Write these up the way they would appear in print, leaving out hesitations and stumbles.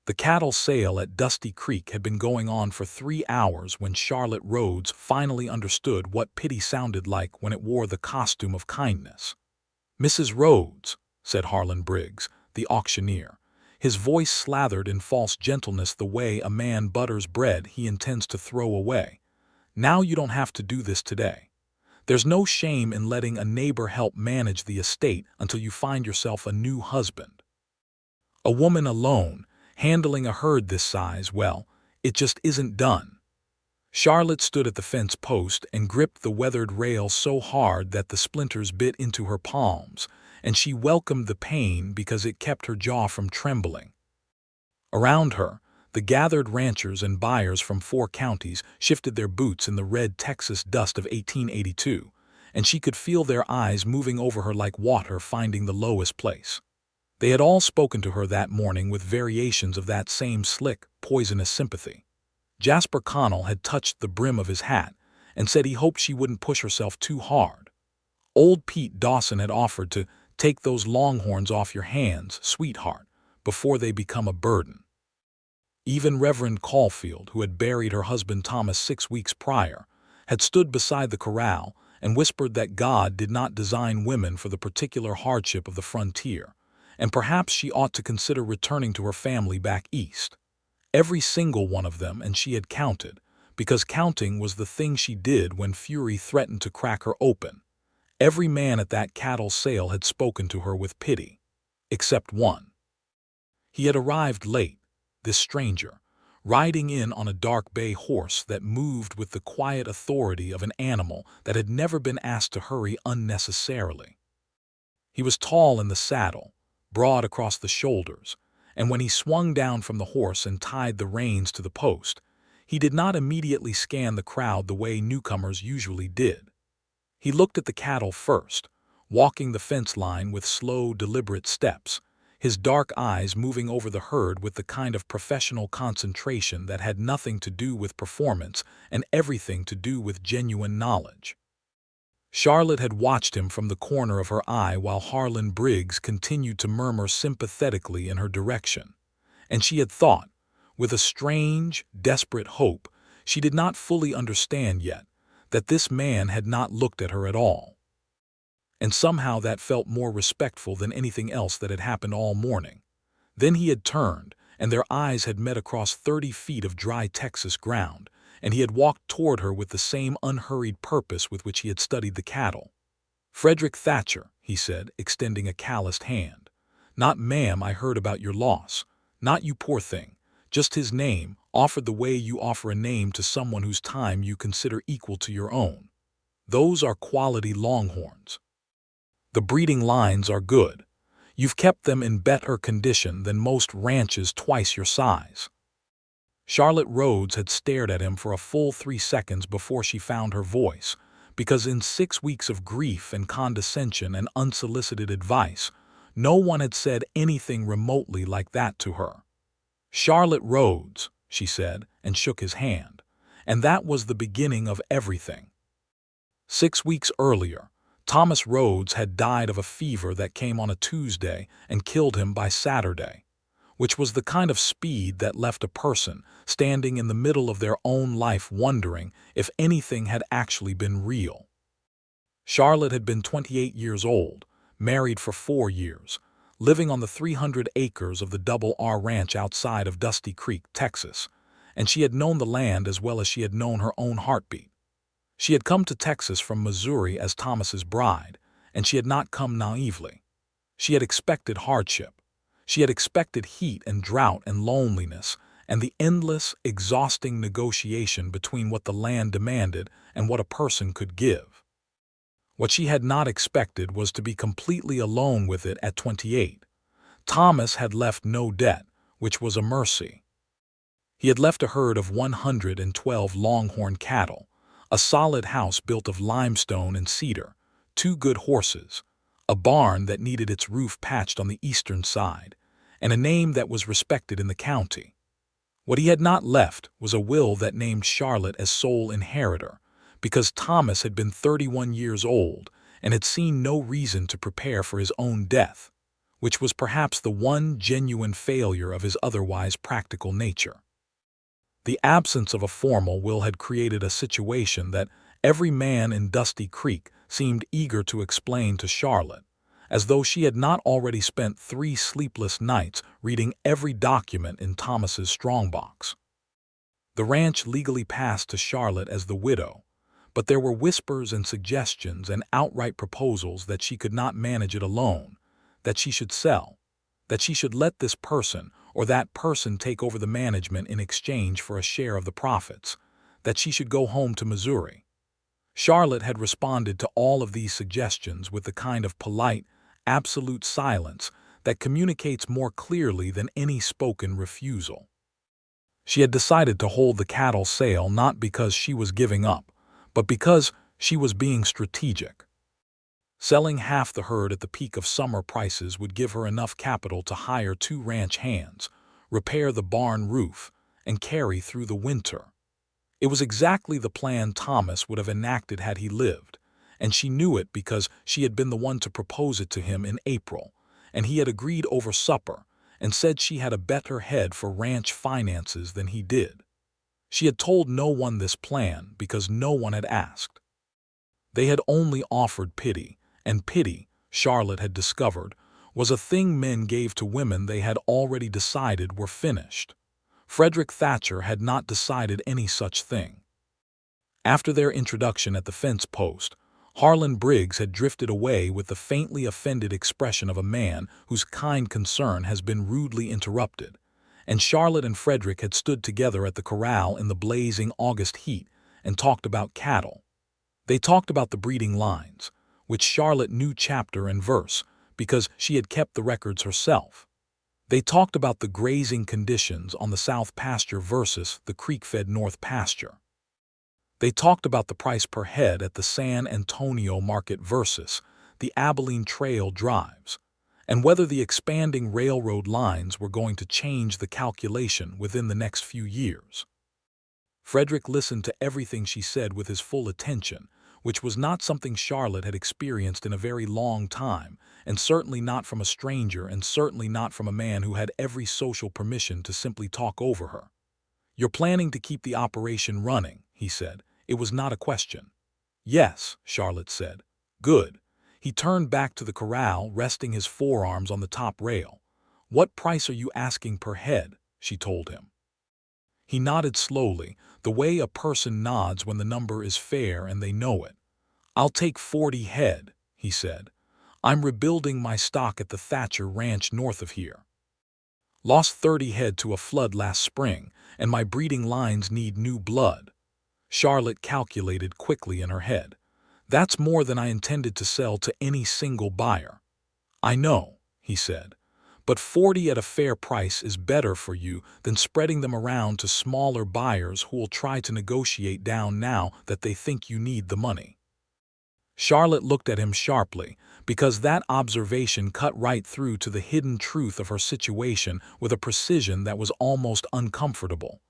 The cattle sale at Dusty Creek had been going on for 3 hours when Charlotte Rhodes finally understood what pity sounded like when it wore the costume of kindness. "Mrs. Rhodes," said Harlan Briggs, the auctioneer, his voice slathered in false gentleness the way a man butters bread he intends to throw away. "Now you don't have to do this today. There's no shame in letting a neighbor help manage the estate until you find yourself a new husband. A woman alone, handling a herd this size, well, it just isn't done." Charlotte stood at the fence post and gripped the weathered rail so hard that the splinters bit into her palms, and she welcomed the pain because it kept her jaw from trembling. Around her, the gathered ranchers and buyers from 4 counties shifted their boots in the red Texas dust of 1882, and she could feel their eyes moving over her like water finding the lowest place. They had all spoken to her that morning with variations of that same slick, poisonous sympathy. Jasper Connell had touched the brim of his hat and said he hoped she wouldn't push herself too hard. Old Pete Dawson had offered to take those longhorns off your hands, sweetheart, before they become a burden. Even Reverend Caulfield, who had buried her husband Thomas 6 weeks prior, had stood beside the corral and whispered that God did not design women for the particular hardship of the frontier, and perhaps she ought to consider returning to her family back east. Every single one of them, and she had counted, because counting was the thing she did when fury threatened to crack her open. Every man at that cattle sale had spoken to her with pity, except one. He had arrived late, this stranger, riding in on a dark bay horse that moved with the quiet authority of an animal that had never been asked to hurry unnecessarily. He was tall in the saddle, broad across the shoulders, and when he swung down from the horse and tied the reins to the post, he did not immediately scan the crowd the way newcomers usually did. He looked at the cattle first, walking the fence line with slow, deliberate steps, his dark eyes moving over the herd with the kind of professional concentration that had nothing to do with performance and everything to do with genuine knowledge. Charlotte had watched him from the corner of her eye while Harlan Briggs continued to murmur sympathetically in her direction, and she had thought, with a strange, desperate hope she did not fully understand yet, that this man had not looked at her at all. And somehow that felt more respectful than anything else that had happened all morning. Then he had turned, and their eyes had met across 30 feet of dry Texas ground, and he had walked toward her with the same unhurried purpose with which he had studied the cattle. "Frederick Thatcher," he said, extending a calloused hand. "Not, ma'am, I heard about your loss. Not you, poor thing. Just his name, offered the way you offer a name to someone whose time you consider equal to your own. Those are quality longhorns. The breeding lines are good. You've kept them in better condition than most ranches twice your size." Charlotte Rhodes had stared at him for a full 3 seconds before she found her voice, because in 6 weeks of grief and condescension and unsolicited advice, no one had said anything remotely like that to her. "Charlotte Rhodes," she said, and shook his hand, and that was the beginning of everything. 6 weeks earlier, Thomas Rhodes had died of a fever that came on a Tuesday and killed him by Saturday, which was the kind of speed that left a person standing in the middle of their own life wondering if anything had actually been real. Charlotte had been 28 years old, married for 4 years, living on the 300 acres of the Double R Ranch outside of Dusty Creek, Texas, and she had known the land as well as she had known her own heartbeat. She had come to Texas from Missouri as Thomas's bride, and she had not come naively. She had expected hardship. She had expected heat and drought and loneliness and the endless, exhausting negotiation between what the land demanded and what a person could give. What she had not expected was to be completely alone with it at 28. Thomas had left no debt, which was a mercy. He had left a herd of 112 longhorn cattle, a solid house built of limestone and cedar, 2 good horses, a barn that needed its roof patched on the eastern side, and a name that was respected in the county. What he had not left was a will that named Charlotte as sole inheritor, because Thomas had been 31 years old and had seen no reason to prepare for his own death, which was perhaps the one genuine failure of his otherwise practical nature. The absence of a formal will had created a situation that every man in Dusty Creek seemed eager to explain to Charlotte, as though she had not already spent 3 sleepless nights reading every document in Thomas's strongbox. The ranch legally passed to Charlotte as the widow, but there were whispers and suggestions and outright proposals that she could not manage it alone, that she should sell, that she should let this person or that person take over the management in exchange for a share of the profits, that she should go home to Missouri. Charlotte had responded to all of these suggestions with the kind of polite, absolute silence that communicates more clearly than any spoken refusal. She had decided to hold the cattle sale not because she was giving up, but because she was being strategic. Selling half the herd at the peak of summer prices would give her enough capital to hire 2 ranch hands, repair the barn roof, and carry through the winter. It was exactly the plan Thomas would have enacted had he lived, and she knew it because she had been the one to propose it to him in April, and he had agreed over supper and said she had a better head for ranch finances than he did. She had told no one this plan because no one had asked. They had only offered pity, and pity, Charlotte had discovered, was a thing men gave to women they had already decided were finished. Frederick Thatcher had not decided any such thing. After their introduction at the fence post, Harlan Briggs had drifted away with the faintly offended expression of a man whose kind concern has been rudely interrupted, and Charlotte and Frederick had stood together at the corral in the blazing August heat and talked about cattle. They talked about the breeding lines, which Charlotte knew chapter and verse because she had kept the records herself. They talked about the grazing conditions on the south pasture versus the creek-fed north pasture. They talked about the price per head at the San Antonio market versus the Abilene Trail drives, and whether the expanding railroad lines were going to change the calculation within the next few years. Frederick listened to everything she said with his full attention, which was not something Charlotte had experienced in a very long time, and certainly not from a stranger and certainly not from a man who had every social permission to simply talk over her. "You're planning to keep the operation running," he said. It was not a question. "Yes," Charlotte said. "Good." He turned back to the corral, resting his forearms on the top rail. "What price are you asking per head?" she told him. He nodded slowly, the way a person nods when the number is fair and they know it. "I'll take 40 head," he said. "I'm rebuilding my stock at the Thatcher Ranch north of here. Lost 30 head to a flood last spring, and my breeding lines need new blood." Charlotte calculated quickly in her head. "That's more than I intended to sell to any single buyer." "I know," he said, "but 40 at a fair price is better for you than spreading them around to smaller buyers who will try to negotiate down now that they think you need the money." Charlotte looked at him sharply, because that observation cut right through to the hidden truth of her situation with a precision that was almost uncomfortable.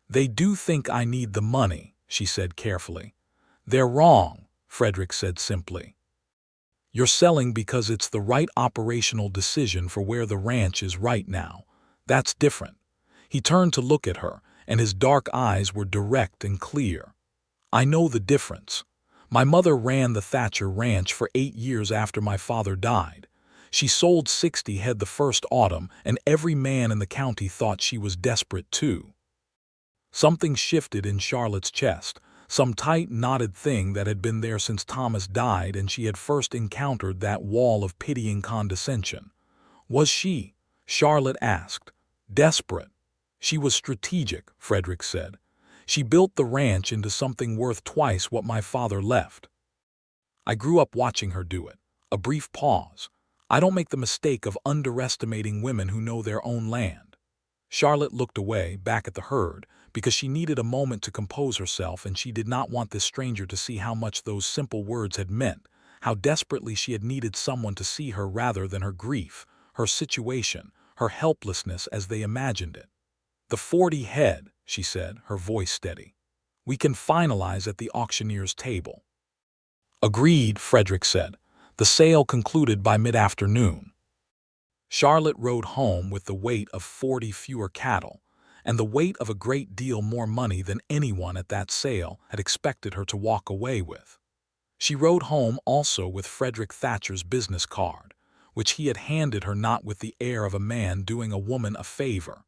"They do think I need the money," she said carefully. "They're wrong," Frederick said simply. "You're selling because it's the right operational decision for where the ranch is right now. That's different." He turned to look at her, and his dark eyes were direct and clear. "I know the difference. My mother ran the Thatcher Ranch for 8 years after my father died. She sold 60 head the first autumn, and every man in the county thought she was desperate too." Something shifted in Charlotte's chest, some tight, knotted thing that had been there since Thomas died and she had first encountered that wall of pitying condescension. Was she, Charlotte asked, desperate? "She was strategic," Frederick said. "She built the ranch into something worth twice what my father left. I grew up watching her do it." A brief pause. "I don't make the mistake of underestimating women who know their own land." Charlotte looked away, back at the herd, because she needed a moment to compose herself, and she did not want this stranger to see how much those simple words had meant, how desperately she had needed someone to see her rather than her grief, her situation, her helplessness as they imagined it. "The 40 head," she said, her voice steady. "We can finalize at the auctioneer's table." "Agreed," Frederick said. "The sale concluded by mid-afternoon." Charlotte rode home with the weight of 40 fewer cattle, and the weight of a great deal more money than anyone at that sale had expected her to walk away with. She rode home also with Frederick Thatcher's business card, which he had handed her not with the air of a man doing a woman a favor,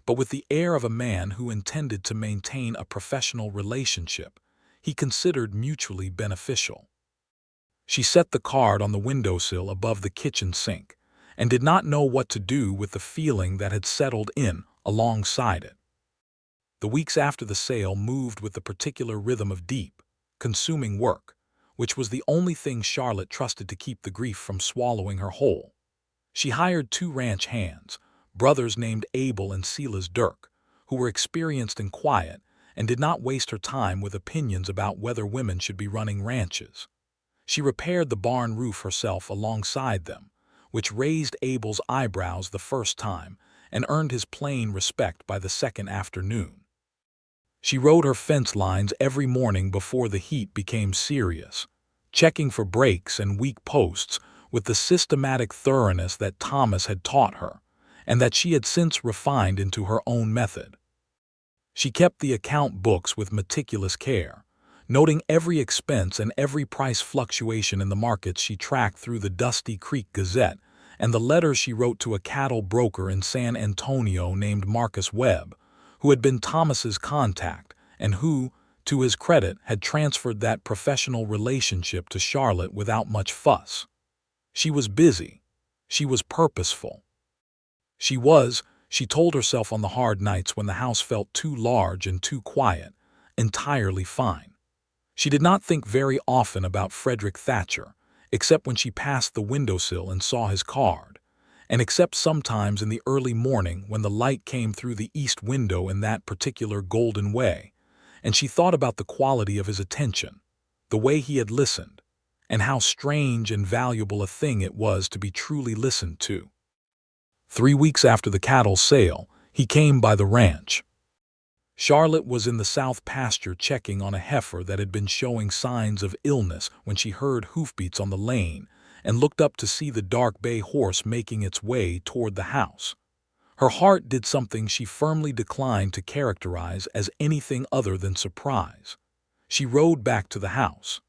but with the air of a man who intended to maintain a professional relationship he considered mutually beneficial. She set the card on the windowsill above the kitchen sink, and did not know what to do with the feeling that had settled in alongside it. The weeks after the sale moved with the particular rhythm of deep, consuming work, which was the only thing Charlotte trusted to keep the grief from swallowing her whole. She hired 2 ranch hands, brothers named Abel and Silas Dirk, who were experienced and quiet, and did not waste her time with opinions about whether women should be running ranches. She repaired the barn roof herself alongside them, which raised Abel's eyebrows the first time and earned his plain respect by the second afternoon. She rode her fence lines every morning before the heat became serious, checking for breaks and weak posts with the systematic thoroughness that Thomas had taught her, and that she had since refined into her own method. She kept the account books with meticulous care, noting every expense and every price fluctuation in the markets she tracked through the Dusty Creek Gazette and the letters she wrote to a cattle broker in San Antonio named Marcus Webb, who had been Thomas's contact and who, to his credit, had transferred that professional relationship to Charlotte without much fuss. She was busy. She was purposeful. She told herself on the hard nights when the house felt too large and too quiet, entirely fine. She did not think very often about Frederick Thatcher, except when she passed the windowsill and saw his card, and except sometimes in the early morning when the light came through the east window in that particular golden way, and she thought about the quality of his attention, the way he had listened, and how strange and valuable a thing it was to be truly listened to. 3 weeks after the cattle sale, he came by the ranch. Charlotte was in the south pasture checking on a heifer that had been showing signs of illness when she heard hoofbeats on the lane and looked up to see the dark bay horse making its way toward the house. Her heart did something she firmly declined to characterize as anything other than surprise. She rode back to the house.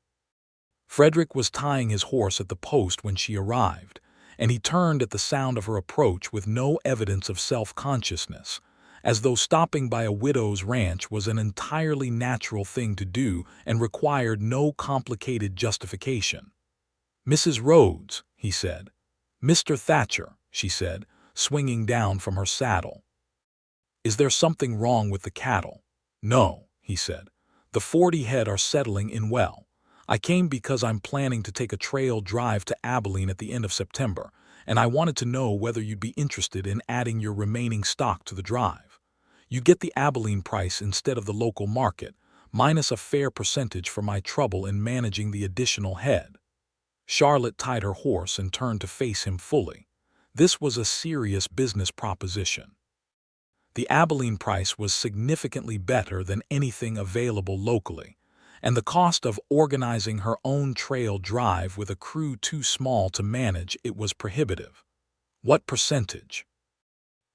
Frederick was tying his horse at the post when she arrived, and he turned at the sound of her approach with no evidence of self-consciousness, as though stopping by a widow's ranch was an entirely natural thing to do and required no complicated justification. "Mrs. Rhodes," he said. "Mr. Thatcher," she said, swinging down from her saddle. "Is there something wrong with the cattle?" "No," he said. "The 40 head are settling in well. I came because I'm planning to take a trail drive to Abilene at the end of September, and I wanted to know whether you'd be interested in adding your remaining stock to the drive. You get the Abilene price instead of the local market, minus a fair percentage for my trouble in managing the additional head." Charlotte tied her horse and turned to face him fully. This was a serious business proposition. The Abilene price was significantly better than anything available locally, and the cost of organizing her own trail drive with a crew too small to manage it was prohibitive. "What percentage?"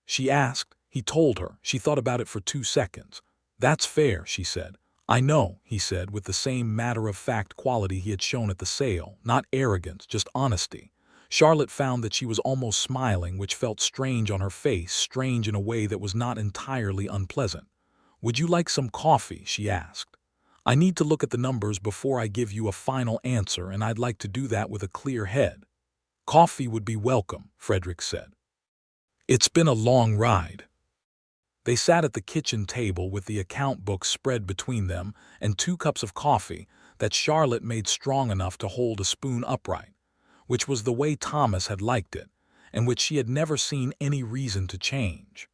she asked. He told her. She thought about it for 2 seconds. "That's fair," she said. "I know," he said, with the same matter-of-fact quality he had shown at the sale, not arrogance, just honesty. Charlotte found that she was almost smiling, which felt strange on her face, strange in a way that was not entirely unpleasant. "Would you like some coffee?" she asked. "I need to look at the numbers before I give you a final answer, and I'd like to do that with a clear head." "Coffee would be welcome," Frederick said. "It's been a long ride." They sat at the kitchen table with the account books spread between them and 2 cups of coffee that Charlotte made strong enough to hold a spoon upright, which was the way Thomas had liked it, and which she had never seen any reason to change.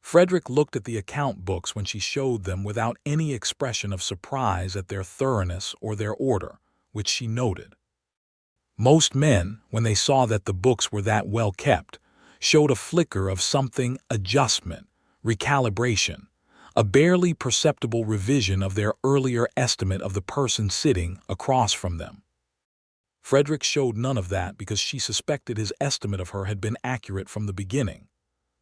Frederick looked at the account books when she showed them without any expression of surprise at their thoroughness or their order, which she noted. Most men, when they saw that the books were that well kept, showed a flicker of something, adjustment, recalibration, a barely perceptible revision of their earlier estimate of the person sitting across from them. Frederick showed none of that because she suspected his estimate of her had been accurate from the beginning.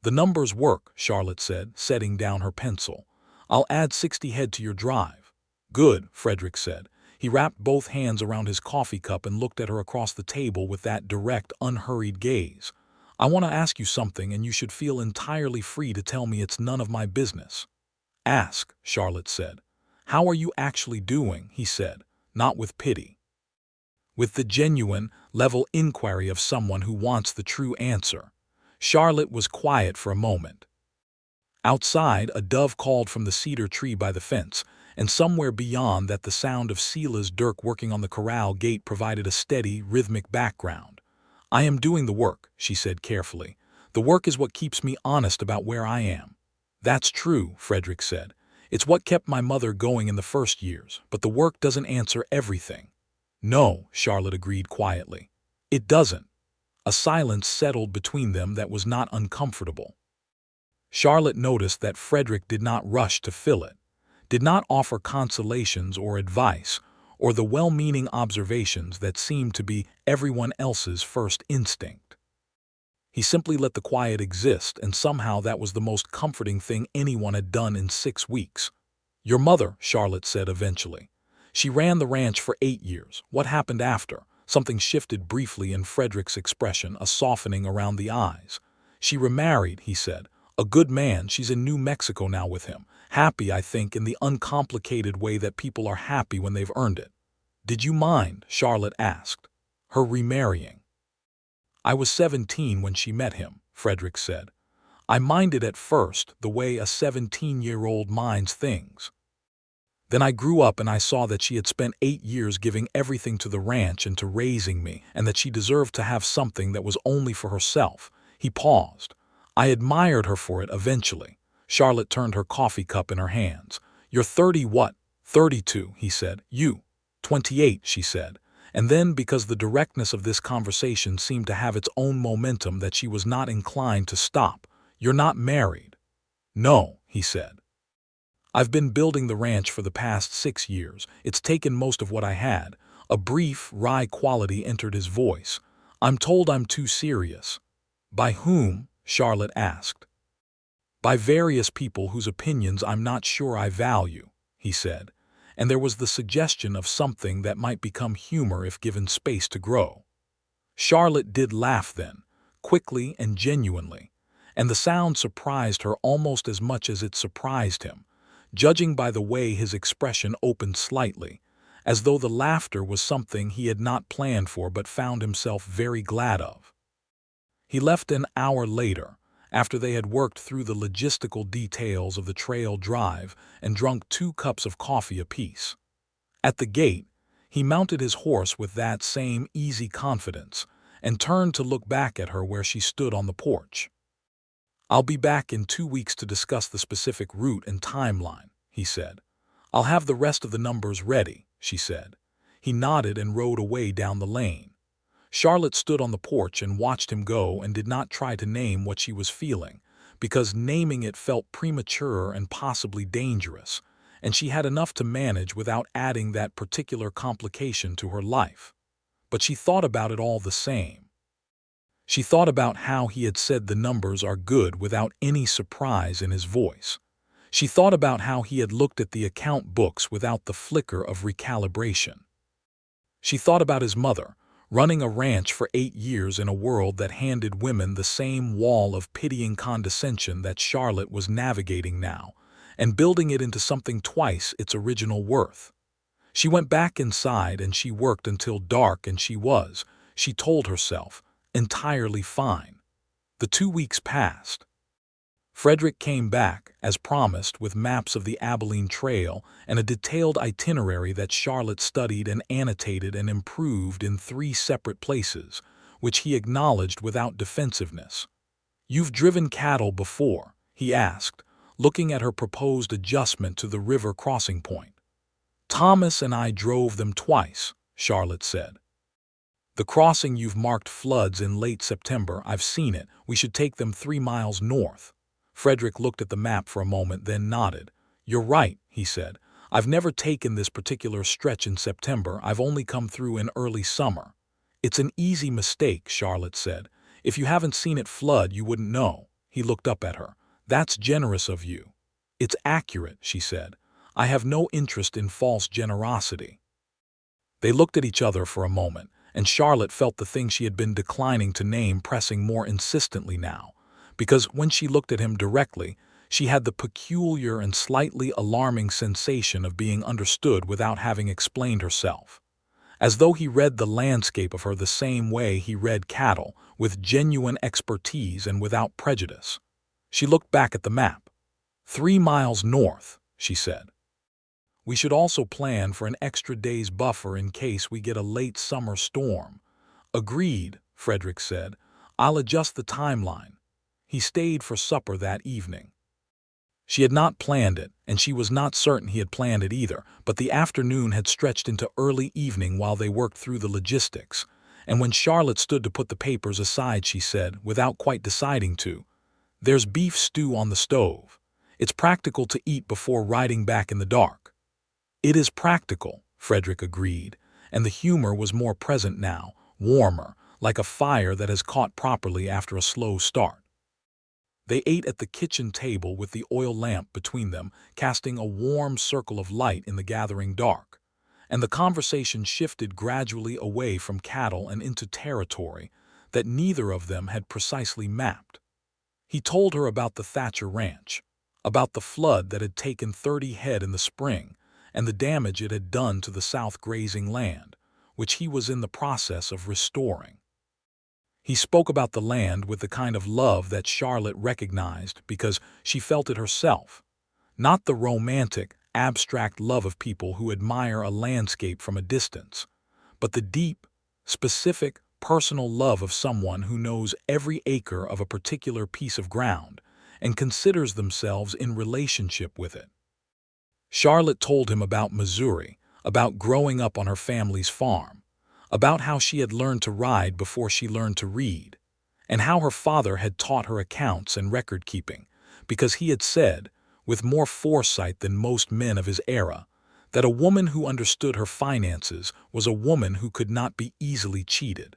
"The numbers work," Charlotte said, setting down her pencil. "I'll add 60 head to your drive." "Good," Frederick said. He wrapped both hands around his coffee cup and looked at her across the table with that direct, unhurried gaze. "I want to ask you something, and you should feel entirely free to tell me it's none of my business." "Ask," Charlotte said. "How are you actually doing?" he said, not with pity. With the genuine, level inquiry of someone who wants the true answer. Charlotte was quiet for a moment. Outside, a dove called from the cedar tree by the fence, and somewhere beyond that the sound of Sela's dirk working on the corral gate provided a steady, rhythmic background. "I am doing the work," she said carefully. "The work is what keeps me honest about where I am." "That's true," Frederick said. "It's what kept my mother going in the first years, but the work doesn't answer everything." "No," Charlotte agreed quietly. "It doesn't." A silence settled between them that was not uncomfortable. Charlotte noticed that Frederick did not rush to fill it, did not offer consolations or advice, or the well-meaning observations that seemed to be everyone else's first instinct. He simply let the quiet exist, and somehow that was the most comforting thing anyone had done in 6 weeks. "Your mother," Charlotte said eventually. "She ran the ranch for 8 years. What happened after?" Something shifted briefly in Frederick's expression, a softening around the eyes. "She remarried," he said. "A good man. She's in New Mexico now with him. Happy, I think, in the uncomplicated way that people are happy when they've earned it." "Did you mind?" Charlotte asked. "Her remarrying?" "I was 17 when she met him," Frederick said. "I minded at first, the way a 17-year-old minds things. Then I grew up and I saw that she had spent 8 years giving everything to the ranch and to raising me, and that she deserved to have something that was only for herself." He paused. "I admired her for it eventually." Charlotte turned her coffee cup in her hands. "You're 30 what?" "32, he said. "You?" 28, she said. And then, because the directness of this conversation seemed to have its own momentum that she was not inclined to stop. "You're not married?" "No," he said. "I've been building the ranch for the past 6 years. It's taken most of what I had." A brief, wry quality entered his voice. "I'm told I'm too serious." "By whom?" Charlotte asked. "By various people whose opinions I'm not sure I value," he said, and there was the suggestion of something that might become humor if given space to grow. Charlotte did laugh then, quickly and genuinely, and the sound surprised her almost as much as it surprised him, judging by the way his expression opened slightly, as though the laughter was something he had not planned for but found himself very glad of. He left an hour later, after they had worked through the logistical details of the trail drive and drunk 2 cups of coffee apiece. At the gate, he mounted his horse with that same easy confidence and turned to look back at her where she stood on the porch. "I'll be back in 2 weeks to discuss the specific route and timeline," he said. "I'll have the rest of the numbers ready," she said. He nodded and rode away down the lane. Charlotte stood on the porch and watched him go and did not try to name what she was feeling, because naming it felt premature and possibly dangerous, and she had enough to manage without adding that particular complication to her life. But she thought about it all the same. She thought about how he had said the numbers are good without any surprise in his voice. She thought about how he had looked at the account books without the flicker of recalibration. She thought about his mother, running a ranch for 8 years in a world that handed women the same wall of pitying condescension that Charlotte was navigating now, and building it into something twice its original worth. She went back inside and she worked until dark, and she was, she told herself, entirely fine. The 2 weeks passed. Frederick came back, as promised, with maps of the Abilene Trail and a detailed itinerary that Charlotte studied and annotated and improved in 3 separate places, which he acknowledged without defensiveness. "You've driven cattle before?" he asked, looking at her proposed adjustment to the river crossing point. "Thomas and I drove them twice," Charlotte said. "The crossing you've marked floods in late September. I've seen it. We should take them 3 miles north." Frederick looked at the map for a moment, then nodded. "You're right," he said. "I've never taken this particular stretch in September. I've only come through in early summer." It's an easy mistake, Charlotte said. If you haven't seen it flood, you wouldn't know. He looked up at her. That's generous of you. It's accurate, she said. I have no interest in false generosity. They looked at each other for a moment, and Charlotte felt the thing she had been declining to name pressing more insistently now, because when she looked at him directly, she had the peculiar and slightly alarming sensation of being understood without having explained herself. As though he read the landscape of her the same way he read cattle, with genuine expertise and without prejudice. She looked back at the map. 3 miles north, she said. We should also plan for an extra day's buffer in case we get a late summer storm. Agreed, Frederick said. I'll adjust the timeline. He stayed for supper that evening. She had not planned it, and she was not certain he had planned it either, but the afternoon had stretched into early evening while they worked through the logistics, and when Charlotte stood to put the papers aside, she said, without quite deciding to, "There's beef stew on the stove. It's practical to eat before riding back in the dark." "It is practical," Frederick agreed, and the humor was more present now, warmer, like a fire that has caught properly after a slow start. They ate at the kitchen table with the oil lamp between them, casting a warm circle of light in the gathering dark, and the conversation shifted gradually away from cattle and into territory that neither of them had precisely mapped. He told her about the Thatcher ranch, about the flood that had taken 30 head in the spring, and the damage it had done to the south grazing land, which he was in the process of restoring. He spoke about the land with the kind of love that Charlotte recognized because she felt it herself, not the romantic, abstract love of people who admire a landscape from a distance, but the deep, specific, personal love of someone who knows every acre of a particular piece of ground and considers themselves in relationship with it. Charlotte told him about Missouri, about growing up on her family's farm, about how she had learned to ride before she learned to read, and how her father had taught her accounts and record-keeping, because he had said, with more foresight than most men of his era, that a woman who understood her finances was a woman who could not be easily cheated.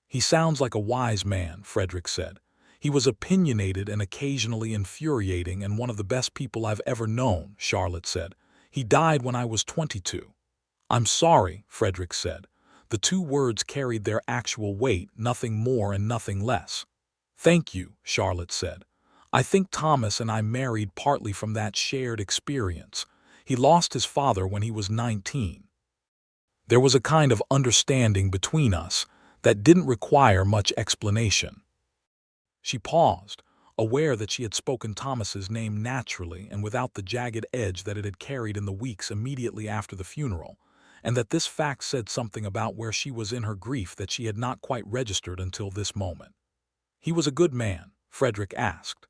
"He sounds like a wise man," Frederick said. "He was opinionated and occasionally infuriating and one of the best people I've ever known," Charlotte said. "He died when I was 22. "I'm sorry," Frederick said. The two words carried their actual weight, nothing more and nothing less. "Thank you," Charlotte said. "I think Thomas and I married partly from that shared experience. He lost his father when he was 19. There was a kind of understanding between us that didn't require much explanation." She paused, aware that she had spoken Thomas's name naturally and without the jagged edge that it had carried in the weeks immediately after the funeral, and that this fact said something about where she was in her grief that she had not quite registered until this moment. "He was a good man?" Frederick asked.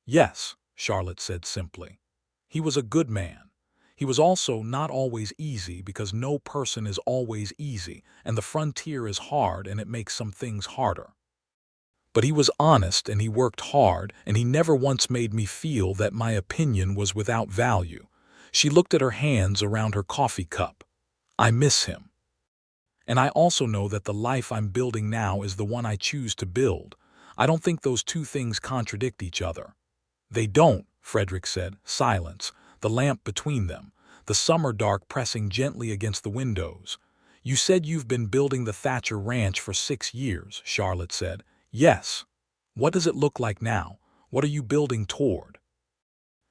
"Yes," Charlotte said simply. "He was a good man. He was also not always easy because no person is always easy, and the frontier is hard and it makes some things harder. But he was honest and he worked hard, and he never once made me feel that my opinion was without value." She looked at her hands around her coffee cup. "I miss him. And I also know that the life I'm building now is the one I choose to build. I don't think those two things contradict each other." "They don't," Frederick said. Silence, the lamp between them, the summer dark pressing gently against the windows. "You said you've been building the Thatcher ranch for 6 years, Charlotte said. "Yes. What does it look like now? What are you building toward?"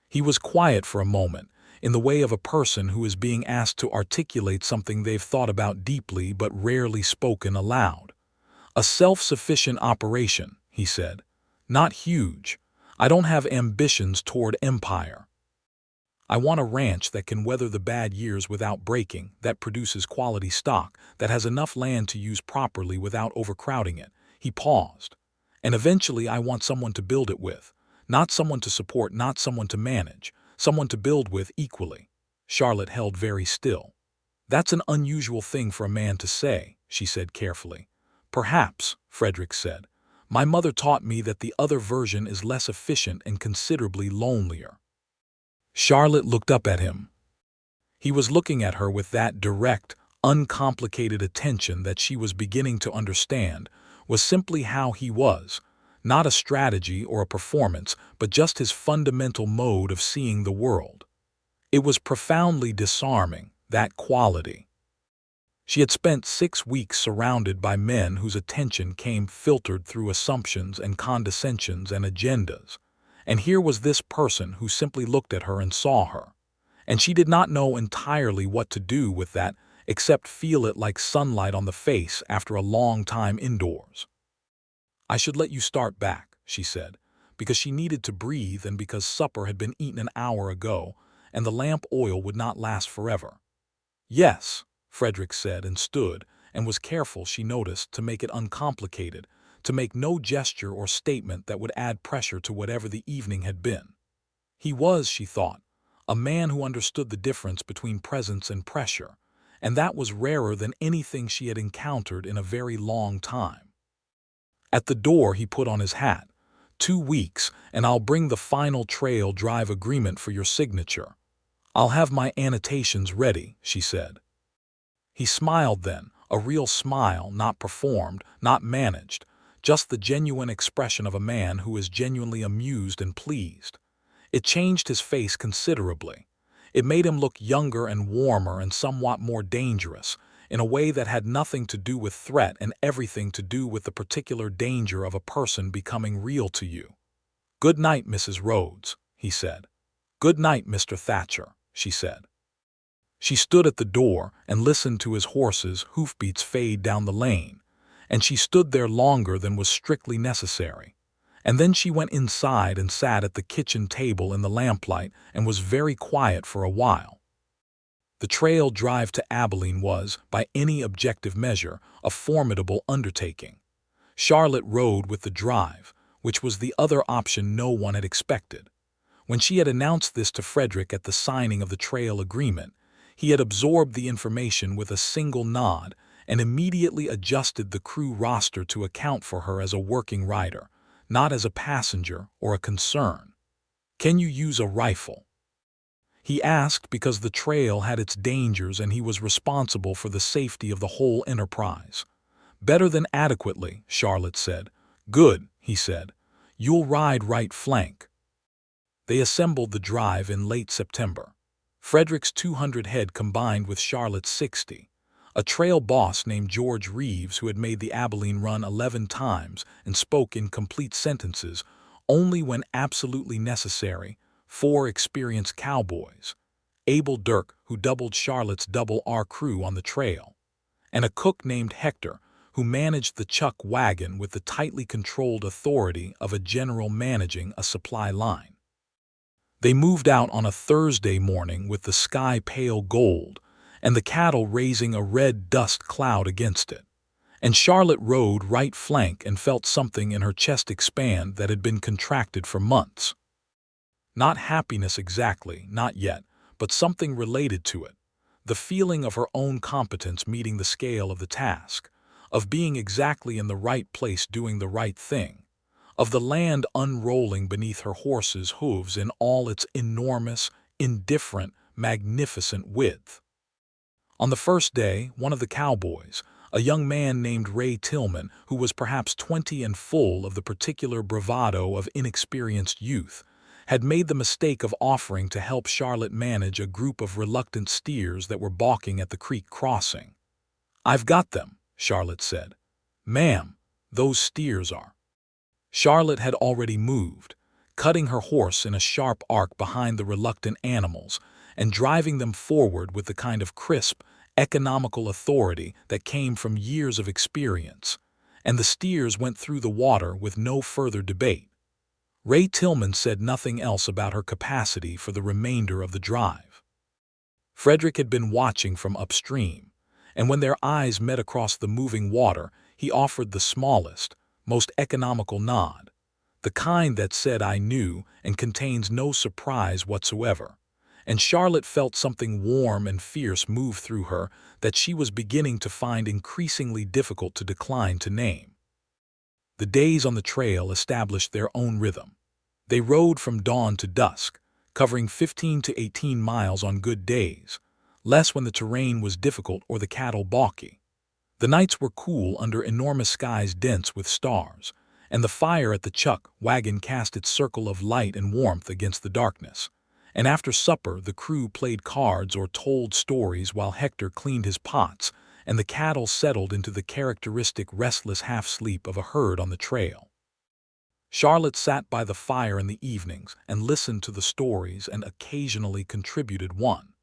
He was quiet for a moment, in the way of a person who is being asked to articulate something they've thought about deeply but rarely spoken aloud. "A self-sufficient operation," he said. "Not huge. I don't have ambitions toward empire. I want a ranch that can weather the bad years without breaking, that produces quality stock, that has enough land to use properly without overcrowding it." He paused. "And eventually I want someone to build it with. Not someone to support, not someone to manage. Someone to build with equally." Charlotte held very still. "That's an unusual thing for a man to say," she said carefully. "Perhaps," Frederick said. "My mother taught me that the other version is less efficient and considerably lonelier." Charlotte looked up at him. He was looking at her with that direct, uncomplicated attention that she was beginning to understand was simply how he was, not a strategy or a performance, but just his fundamental mode of seeing the world. It was profoundly disarming, that quality. She had spent 6 weeks surrounded by men whose attention came filtered through assumptions and condescensions and agendas, and here was this person who simply looked at her and saw her, and she did not know entirely what to do with that except feel it like sunlight on the face after a long time indoors. "I should let you start back," she said, because she needed to breathe and because supper had been eaten an hour ago, and the lamp oil would not last forever. "Yes," Frederick said and stood, and was careful, she noticed, to make it uncomplicated, to make no gesture or statement that would add pressure to whatever the evening had been. He was, she thought, a man who understood the difference between presence and pressure, and that was rarer than anything she had encountered in a very long time. At the door he put on his hat. 2 weeks, and I'll bring the final trail drive agreement for your signature. I'll have my annotations ready," she said. He smiled then, a real smile, not performed, not managed, just the genuine expression of a man who is genuinely amused and pleased. It changed his face considerably. It made him look younger and warmer and somewhat more dangerous, in a way that had nothing to do with threat and everything to do with the particular danger of a person becoming real to you. "Good night, Mrs. Rhodes," he said. "Good night, Mr. Thatcher," she said. She stood at the door and listened to his horse's hoofbeats fade down the lane, and she stood there longer than was strictly necessary. And then she went inside and sat at the kitchen table in the lamplight and was very quiet for a while. The trail drive to Abilene was, by any objective measure, a formidable undertaking. Charlotte rode with the drive, which was the other option no one had expected. When she had announced this to Frederick at the signing of the trail agreement, he had absorbed the information with a single nod and immediately adjusted the crew roster to account for her as a working rider, not as a passenger or a concern. "Can you use a rifle?" he asked, because the trail had its dangers and he was responsible for the safety of the whole enterprise. "Better than adequately," Charlotte said. "Good," he said. "You'll ride right flank." They assembled the drive in late September. Frederick's 200 head combined with Charlotte's 60. A trail boss named George Reeves, who had made the Abilene run 11 times and spoke in complete sentences only when absolutely necessary, 4 experienced cowboys, Abel Dirk, who doubled Charlotte's double R crew on the trail, and a cook named Hector, who managed the chuck wagon with the tightly controlled authority of a general managing a supply line. They moved out on a Thursday morning with the sky pale gold and the cattle raising a red dust cloud against it. And Charlotte rode right flank and felt something in her chest expand that had been contracted for months. Not happiness exactly, not yet, but something related to it. The feeling of her own competence meeting the scale of the task, of being exactly in the right place doing the right thing, of the land unrolling beneath her horse's hooves in all its enormous, indifferent, magnificent width. On the first day, one of the cowboys, a young man named Ray Tillman, who was perhaps 20 and full of the particular bravado of inexperienced youth, had made the mistake of offering to help Charlotte manage a group of reluctant steers that were balking at the creek crossing. "I've got them," Charlotte said. "Ma'am, those steers are." Charlotte had already moved, cutting her horse in a sharp arc behind the reluctant animals and driving them forward with the kind of crisp, economical authority that came from years of experience, and the steers went through the water with no further debate. Ray Tillman said nothing else about her capacity for the remainder of the drive. Frederick had been watching from upstream, and when their eyes met across the moving water, he offered the smallest, most economical nod, the kind that said "I knew" and contains no surprise whatsoever, and Charlotte felt something warm and fierce move through her that she was beginning to find increasingly difficult to decline to name. The days on the trail established their own rhythm. They rode from dawn to dusk, covering 15 to 18 miles on good days, less when the terrain was difficult or the cattle balky. The nights were cool under enormous skies dense with stars, and the fire at the chuck wagon cast its circle of light and warmth against the darkness. And after supper the crew played cards or told stories while Hector cleaned his pots, and the cattle settled into the characteristic restless half-sleep of a herd on the trail. Charlotte sat by the fire in the evenings and listened to the stories and occasionally contributed one.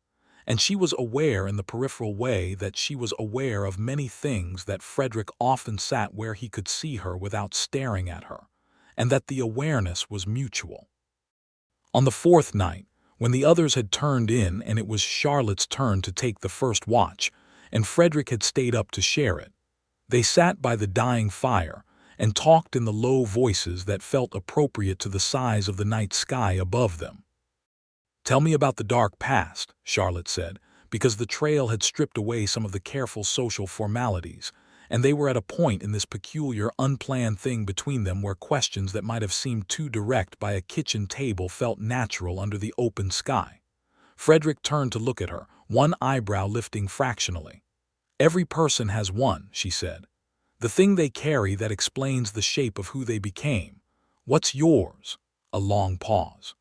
And she was aware in the peripheral way that she was aware of many things, that Frederick often sat where he could see her without staring at her, and that the awareness was mutual. On the fourth night, when the others had turned in and it was Charlotte's turn to take the first watch, and Frederick had stayed up to share it, they sat by the dying fire and talked in the low voices that felt appropriate to the size of the night sky above them. "Tell me about the dark past," Charlotte said, because the trail had stripped away some of the careful social formalities, and they were at a point in this peculiar, unplanned thing between them where questions that might have seemed too direct by a kitchen table felt natural under the open sky. Frederick turned to look at her, one eyebrow lifting fractionally. "Every person has one," she said. "The thing they carry that explains the shape of who they became. What's yours?" A long pause.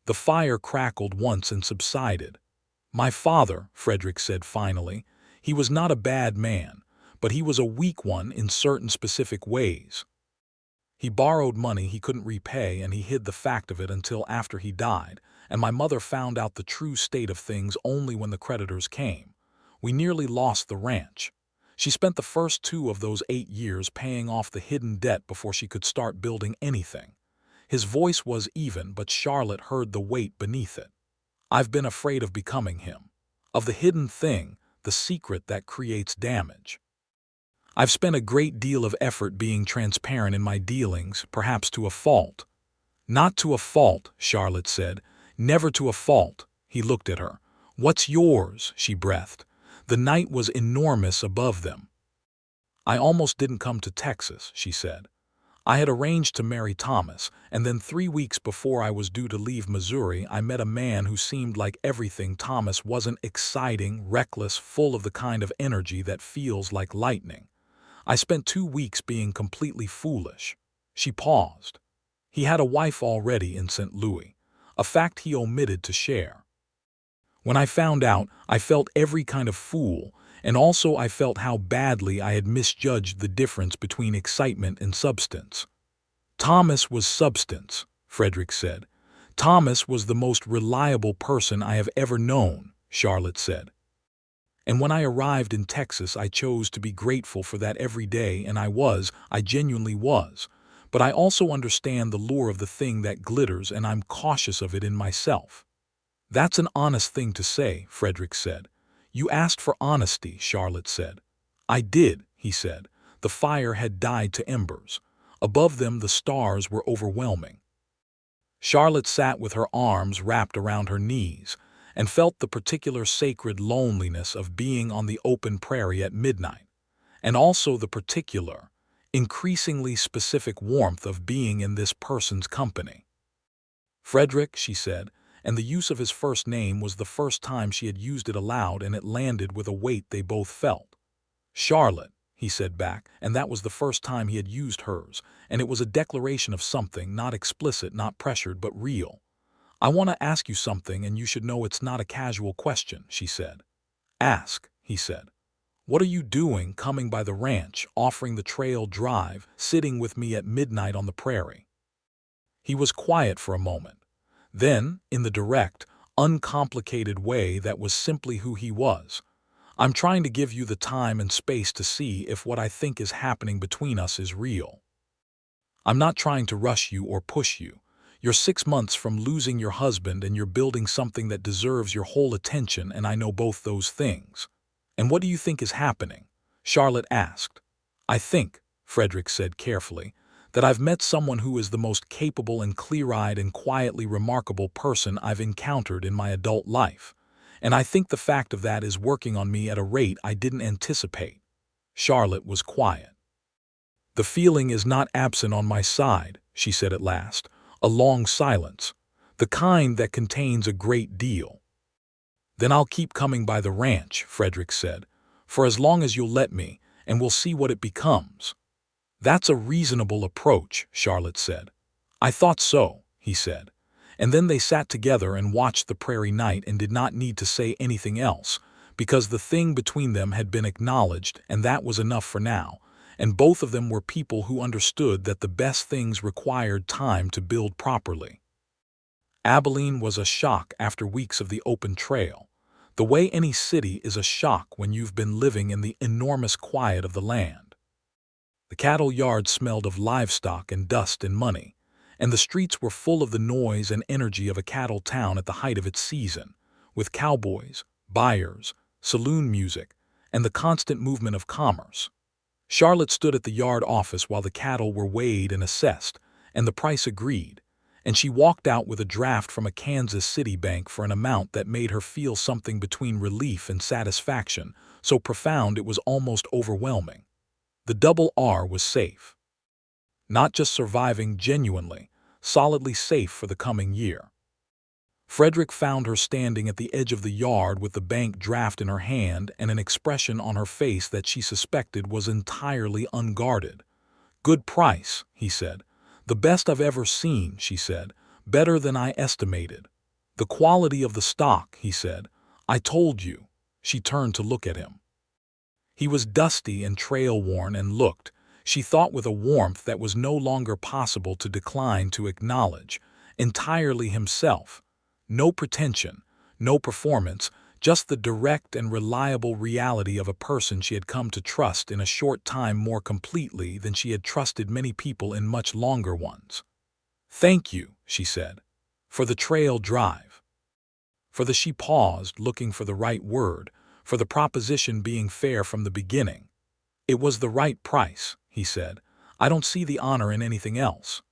The fire crackled once and subsided. "My father," Frederick said finally, "he was not a bad man, but he was a weak one in certain specific ways. He borrowed money he couldn't repay, and he hid the fact of it until after he died, and my mother found out the true state of things only when the creditors came. We nearly lost the ranch. She spent the first 2 of those 8 years paying off the hidden debt before she could start building anything." His voice was even, but Charlotte heard the weight beneath it. "I've been afraid of becoming him. Of the hidden thing, the secret that creates damage. I've spent a great deal of effort being transparent in my dealings, perhaps to a fault." "Not to a fault," Charlotte said. "Never to a fault." He looked at her. "What's yours?" she breathed. The night was enormous above them. "I almost didn't come to Texas," she said. "I had arranged to marry Thomas, and then 3 weeks before I was due to leave Missouri, I met a man who seemed like everything Thomas wasn't: exciting, reckless, full of the kind of energy that feels like lightning. I spent 2 weeks being completely foolish." She paused. "He had a wife already in St. Louis, a fact he omitted to share. When I found out, I felt every kind of fool, and also I felt how badly I had misjudged the difference between excitement and substance." "Thomas was substance," Frederick said. "Thomas was the most reliable person I have ever known," Charlotte said. "And when I arrived in Texas, I chose to be grateful for that every day, and I genuinely was. But I also understand the lure of the thing that glitters, and I'm cautious of it in myself." "That's an honest thing to say," Frederick said. "You asked for honesty," Charlotte said. "I did," he said. The fire had died to embers. Above them the stars were overwhelming. Charlotte sat with her arms wrapped around her knees and felt the particular sacred loneliness of being on the open prairie at midnight, and also the particular, increasingly specific warmth of being in this person's company. "Frederick," she said, and the use of his first name was the first time she had used it aloud, and it landed with a weight they both felt. "Charlotte," he said back, and that was the first time he had used hers, and it was a declaration of something, not explicit, not pressured, but real. "I want to ask you something, and you should know it's not a casual question," she said. "Ask," he said. "What are you doing coming by the ranch, offering the trail drive, sitting with me at midnight on the prairie?" He was quiet for a moment. Then, in the direct, uncomplicated way that was simply who he was, "I'm trying to give you the time and space to see if what I think is happening between us is real. I'm not trying to rush you or push you. You're 6 months from losing your husband, and you're building something that deserves your whole attention, and I know both those things." "And what do you think is happening?" Charlotte asked. "I think," Frederick said carefully, "that I've met someone who is the most capable and clear-eyed and quietly remarkable person I've encountered in my adult life. And I think the fact of that is working on me at a rate I didn't anticipate." Charlotte was quiet. "The feeling is not absent on my side," she said at last, a long silence, "the kind that contains a great deal." Then I'll keep coming by the ranch, Frederick said, for as long as you'll let me, and we'll see what it becomes. That's a reasonable approach, Charlotte said. I thought so, he said. And then they sat together and watched the prairie night and did not need to say anything else, because the thing between them had been acknowledged, and that was enough for now, and both of them were people who understood that the best things required time to build properly. Abilene was a shock after weeks of the open trail, the way any city is a shock when you've been living in the enormous quiet of the land. The cattle yard smelled of livestock and dust and money, and the streets were full of the noise and energy of a cattle town at the height of its season, with cowboys, buyers, saloon music, and the constant movement of commerce. Charlotte stood at the yard office while the cattle were weighed and assessed, and the price agreed, and she walked out with a draft from a Kansas City bank for an amount that made her feel something between relief and satisfaction, so profound it was almost overwhelming. The double R was safe. Not just surviving, genuinely, solidly safe for the coming year. Frederick found her standing at the edge of the yard with the bank draft in her hand and an expression on her face that she suspected was entirely unguarded. "Good price," he said. "The best I've ever seen," she said. "Better than I estimated." "The quality of the stock," he said. "I told you." She turned to look at him. He was dusty and trail-worn and looked, she thought with a warmth that was no longer possible to decline to acknowledge, entirely himself. No pretension, no performance, just the direct and reliable reality of a person she had come to trust in a short time more completely than she had trusted many people in much longer ones. "Thank you," she said, "for the trail drive." She paused, looking for the right word, for the proposition being fair from the beginning. "It was the right price," he said. "I don't see the honor in anything else."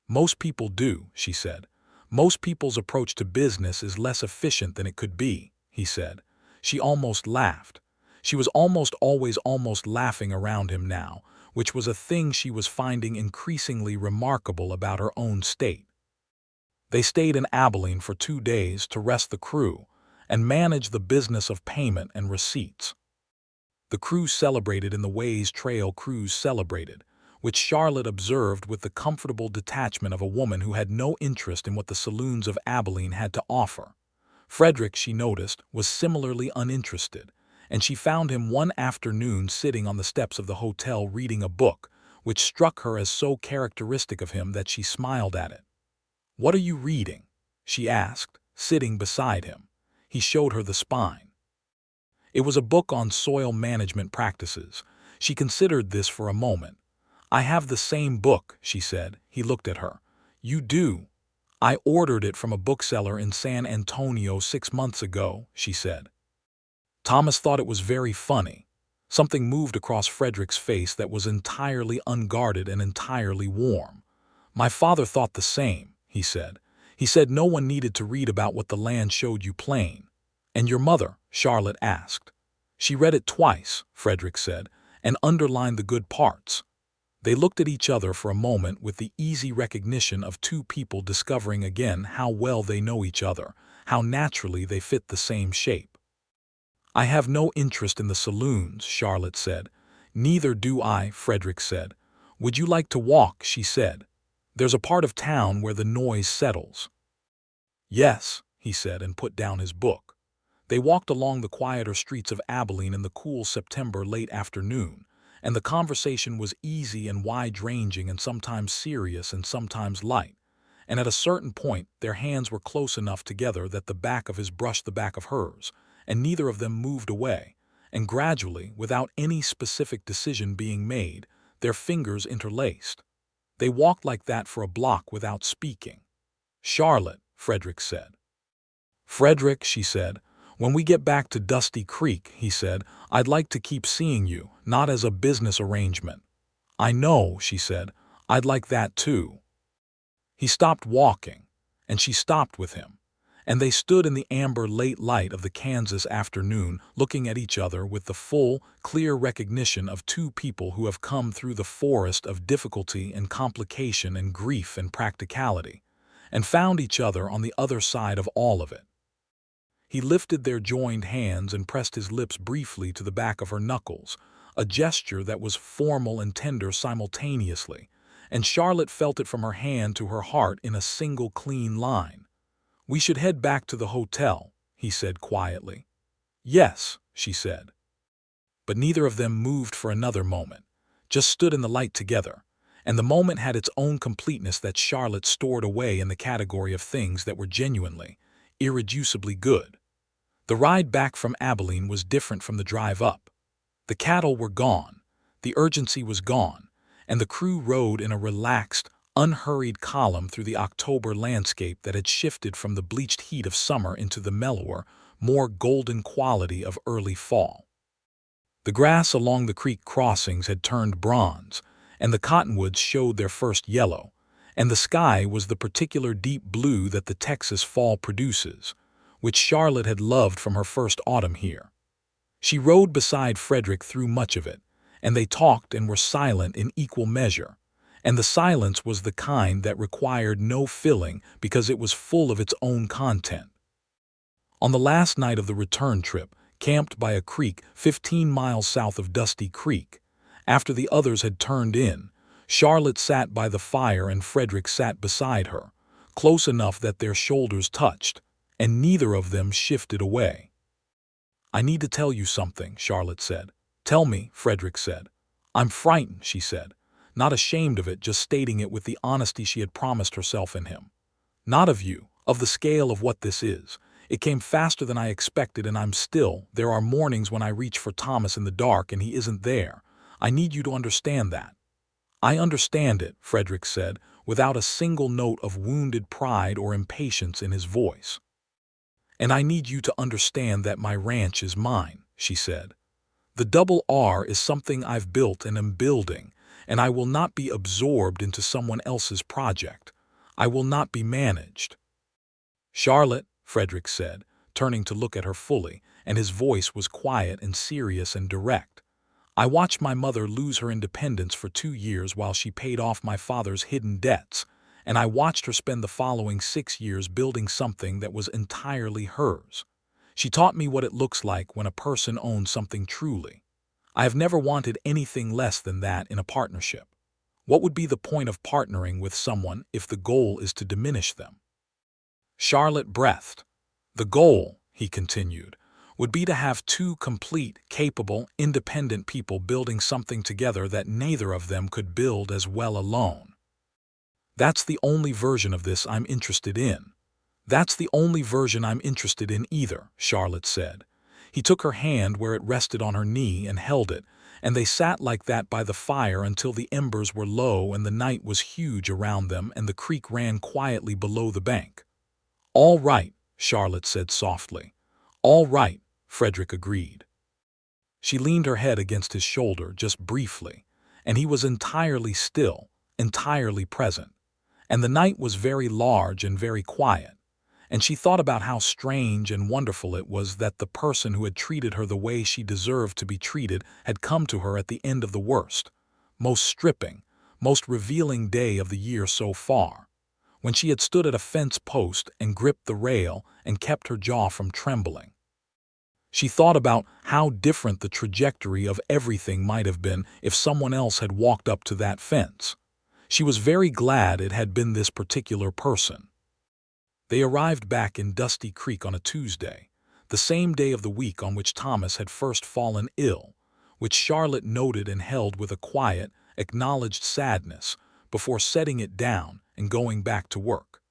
"Most people do," she said. "Most people's approach to business is less efficient than it could be," he said. She almost laughed. She was almost always almost laughing around him now, which was a thing she was finding increasingly remarkable about her own state. They stayed in Abilene for 2 days to rest the crew and manage the business of payment and receipts. The crew celebrated in the ways trail crews celebrated, which Charlotte observed with the comfortable detachment of a woman who had no interest in what the saloons of Abilene had to offer. Frederick, she noticed, was similarly uninterested, and she found him one afternoon sitting on the steps of the hotel reading a book, which struck her as so characteristic of him that she smiled at it. "What are you reading?" she asked, sitting beside him. He showed her the spine. It was a book on soil management practices. She considered this for a moment. "I have the same book," she said. He looked at her. "You do?" "I ordered it from a bookseller in San Antonio 6 months ago," she said. Thomas thought it was very funny. Something moved across Frederick's face that was entirely unguarded and entirely warm. "My father thought the same," he said. "He said no one needed to read about what the land showed you plain." "And your mother?" Charlotte asked. "She read it twice," Frederick said, "and underlined the good parts." They looked at each other for a moment with the easy recognition of two people discovering again how well they know each other, how naturally they fit the same shape. "I have no interest in the saloons," Charlotte said. "Neither do I," Frederick said. "Would you like to walk?" she said. "There's a part of town where the noise settles." "Yes," he said, and put down his book. They walked along the quieter streets of Abilene in the cool September late afternoon, and the conversation was easy and wide-ranging and sometimes serious and sometimes light, and at a certain point their hands were close enough together that the back of his brushed the back of hers, and neither of them moved away, and gradually, without any specific decision being made, their fingers interlaced. They walked like that for a block without speaking. "Charlotte," Frederick said. "Frederick," she said, "when we get back to Dusty Creek," he said, "I'd like to keep seeing you, not as a business arrangement." "I know," she said, "I'd like that too." He stopped walking, and she stopped with him, and they stood in the amber late light of the Kansas afternoon, looking at each other with the full, clear recognition of two people who have come through the forest of difficulty and complication and grief and practicality, and found each other on the other side of all of it. He lifted their joined hands and pressed his lips briefly to the back of her knuckles, a gesture that was formal and tender simultaneously, and Charlotte felt it from her hand to her heart in a single clean line. "We should head back to the hotel," he said quietly. "Yes," she said. But neither of them moved for another moment, just stood in the light together, and the moment had its own completeness that Charlotte stored away in the category of things that were genuinely, irreducibly good. The ride back from Abilene was different from the drive up. The cattle were gone, the urgency was gone, and the crew rode in a relaxed, unhurried column through the October landscape that had shifted from the bleached heat of summer into the mellower, more golden quality of early fall. The grass along the creek crossings had turned bronze, and the cottonwoods showed their first yellow, and the sky was the particular deep blue that the Texas fall produces, which Charlotte had loved from her first autumn here. She rode beside Frederick through much of it, and they talked and were silent in equal measure, and the silence was the kind that required no filling because it was full of its own content. On the last night of the return trip, camped by a creek 15 miles south of Dusty Creek, after the others had turned in, Charlotte sat by the fire and Frederick sat beside her, close enough that their shoulders touched, and neither of them shifted away. "I need to tell you something," Charlotte said. "Tell me," Frederick said. "I'm frightened," she said, not ashamed of it, just stating it with the honesty she had promised herself in him. "Not of you, of the scale of what this is. It came faster than I expected, and there are mornings when I reach for Thomas in the dark and he isn't there. I need you to understand that." "I understand it," Frederick said, without a single note of wounded pride or impatience in his voice. "And I need you to understand that my ranch is mine," she said. "The Double R is something I've built and am building, and I will not be absorbed into someone else's project. I will not be managed." "Charlotte," Frederick said, turning to look at her fully, and his voice was quiet and serious and direct. "I watched my mother lose her independence for 2 years while she paid off my father's hidden debts, and I watched her spend the following 6 years building something that was entirely hers. She taught me what it looks like when a person owns something truly. I have never wanted anything less than that in a partnership. What would be the point of partnering with someone if the goal is to diminish them?" Charlotte breathed. "The goal," he continued, "would be to have 2 complete, capable, independent people building something together that neither of them could build as well alone. That's the only version of this I'm interested in." "That's the only version I'm interested in either," Charlotte said. He took her hand where it rested on her knee and held it, and they sat like that by the fire until the embers were low and the night was huge around them and the creek ran quietly below the bank. "All right," Charlotte said softly. "All right," Frederick agreed. She leaned her head against his shoulder just briefly, and he was entirely still, entirely present. And the night was very large and very quiet, and she thought about how strange and wonderful it was that the person who had treated her the way she deserved to be treated had come to her at the end of the worst, most stripping, most revealing day of the year so far, when she had stood at a fence post and gripped the rail and kept her jaw from trembling. She thought about how different the trajectory of everything might have been if someone else had walked up to that fence. She was very glad it had been this particular person. They arrived back in Dusty Creek on a Tuesday, the same day of the week on which Thomas had first fallen ill, which Charlotte noted and held with a quiet, acknowledged sadness before setting it down and going back to work.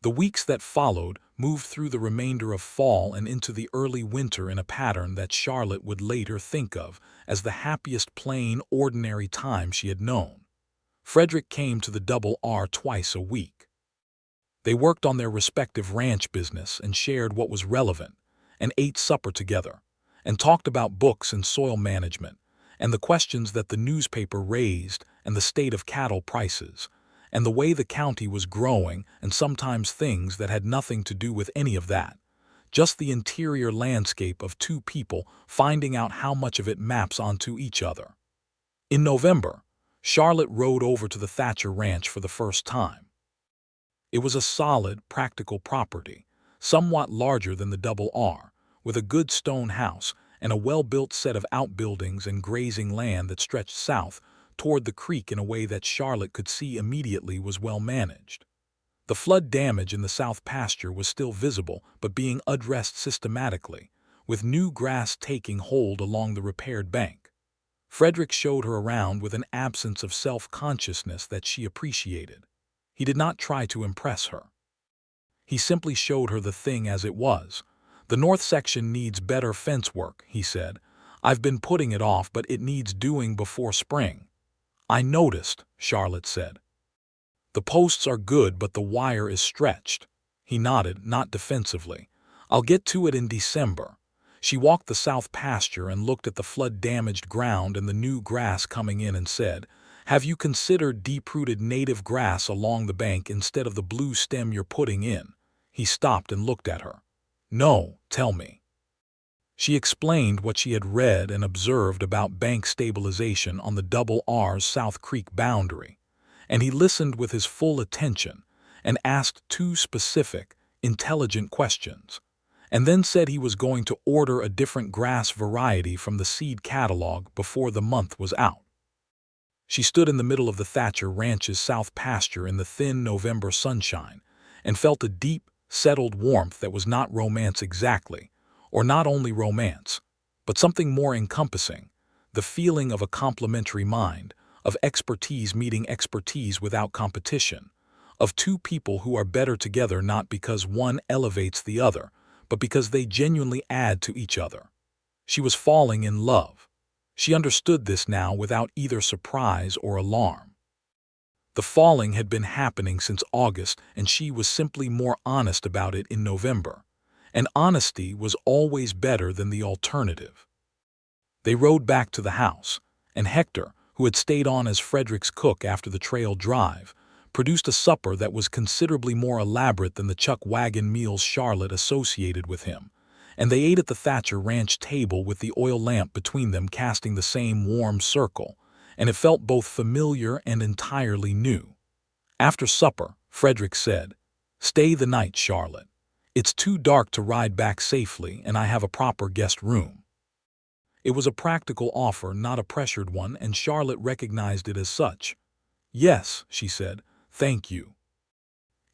The weeks that followed moved through the remainder of fall and into the early winter in a pattern that Charlotte would later think of as the happiest plain, ordinary time she had known. Frederick came to the Double R twice a week. They worked on their respective ranch business and shared what was relevant, and ate supper together, and talked about books and soil management, and the questions that the newspaper raised, and the state of cattle prices, and the way the county was growing, and sometimes things that had nothing to do with any of that, just the interior landscape of 2 people finding out how much of it maps onto each other. In November, Charlotte rode over to the Thatcher ranch for the first time. It was a solid, practical property, somewhat larger than the Double R, with a good stone house and a well-built set of outbuildings and grazing land that stretched south toward the creek in a way that Charlotte could see immediately was well managed. The flood damage in the south pasture was still visible but being addressed systematically, with new grass taking hold along the repaired bank. Frederick showed her around with an absence of self-consciousness that she appreciated. He did not try to impress her. He simply showed her the thing as it was. "The north section needs better fence work," he said. "I've been putting it off, but it needs doing before spring." "I noticed," Charlotte said. "The posts are good, but the wire is stretched." He nodded, not defensively. "I'll get to it in December." She walked the south pasture and looked at the flood-damaged ground and the new grass coming in and said, "Have you considered deep-rooted native grass along the bank instead of the blue stem you're putting in?" He stopped and looked at her. "No, tell me." She explained what she had read and observed about bank stabilization on the Double R's South Creek boundary, and he listened with his full attention and asked two specific, intelligent questions, and then said he was going to order a different grass variety from the seed catalog before the month was out. She stood in the middle of the Thatcher Ranch's south pasture in the thin November sunshine and felt a deep, settled warmth that was not romance exactly, or not only romance, but something more encompassing, the feeling of a complementary mind, of expertise meeting expertise without competition, of two people who are better together not because one elevates the other, but because they genuinely add to each other. She was falling in love. She understood this now without either surprise or alarm. The falling had been happening since August, and she was simply more honest about it in November. And honesty was always better than the alternative. They rode back to the house, and Hector, who had stayed on as Frederick's cook after the trail drive, produced a supper that was considerably more elaborate than the chuck wagon meals Charlotte associated with him, and they ate at the Thatcher Ranch table with the oil lamp between them casting the same warm circle, and it felt both familiar and entirely new. After supper, Frederick said, "Stay the night, Charlotte. It's too dark to ride back safely, and I have a proper guest room." It was a practical offer, not a pressured one, and Charlotte recognized it as such. "Yes," she said, "thank you."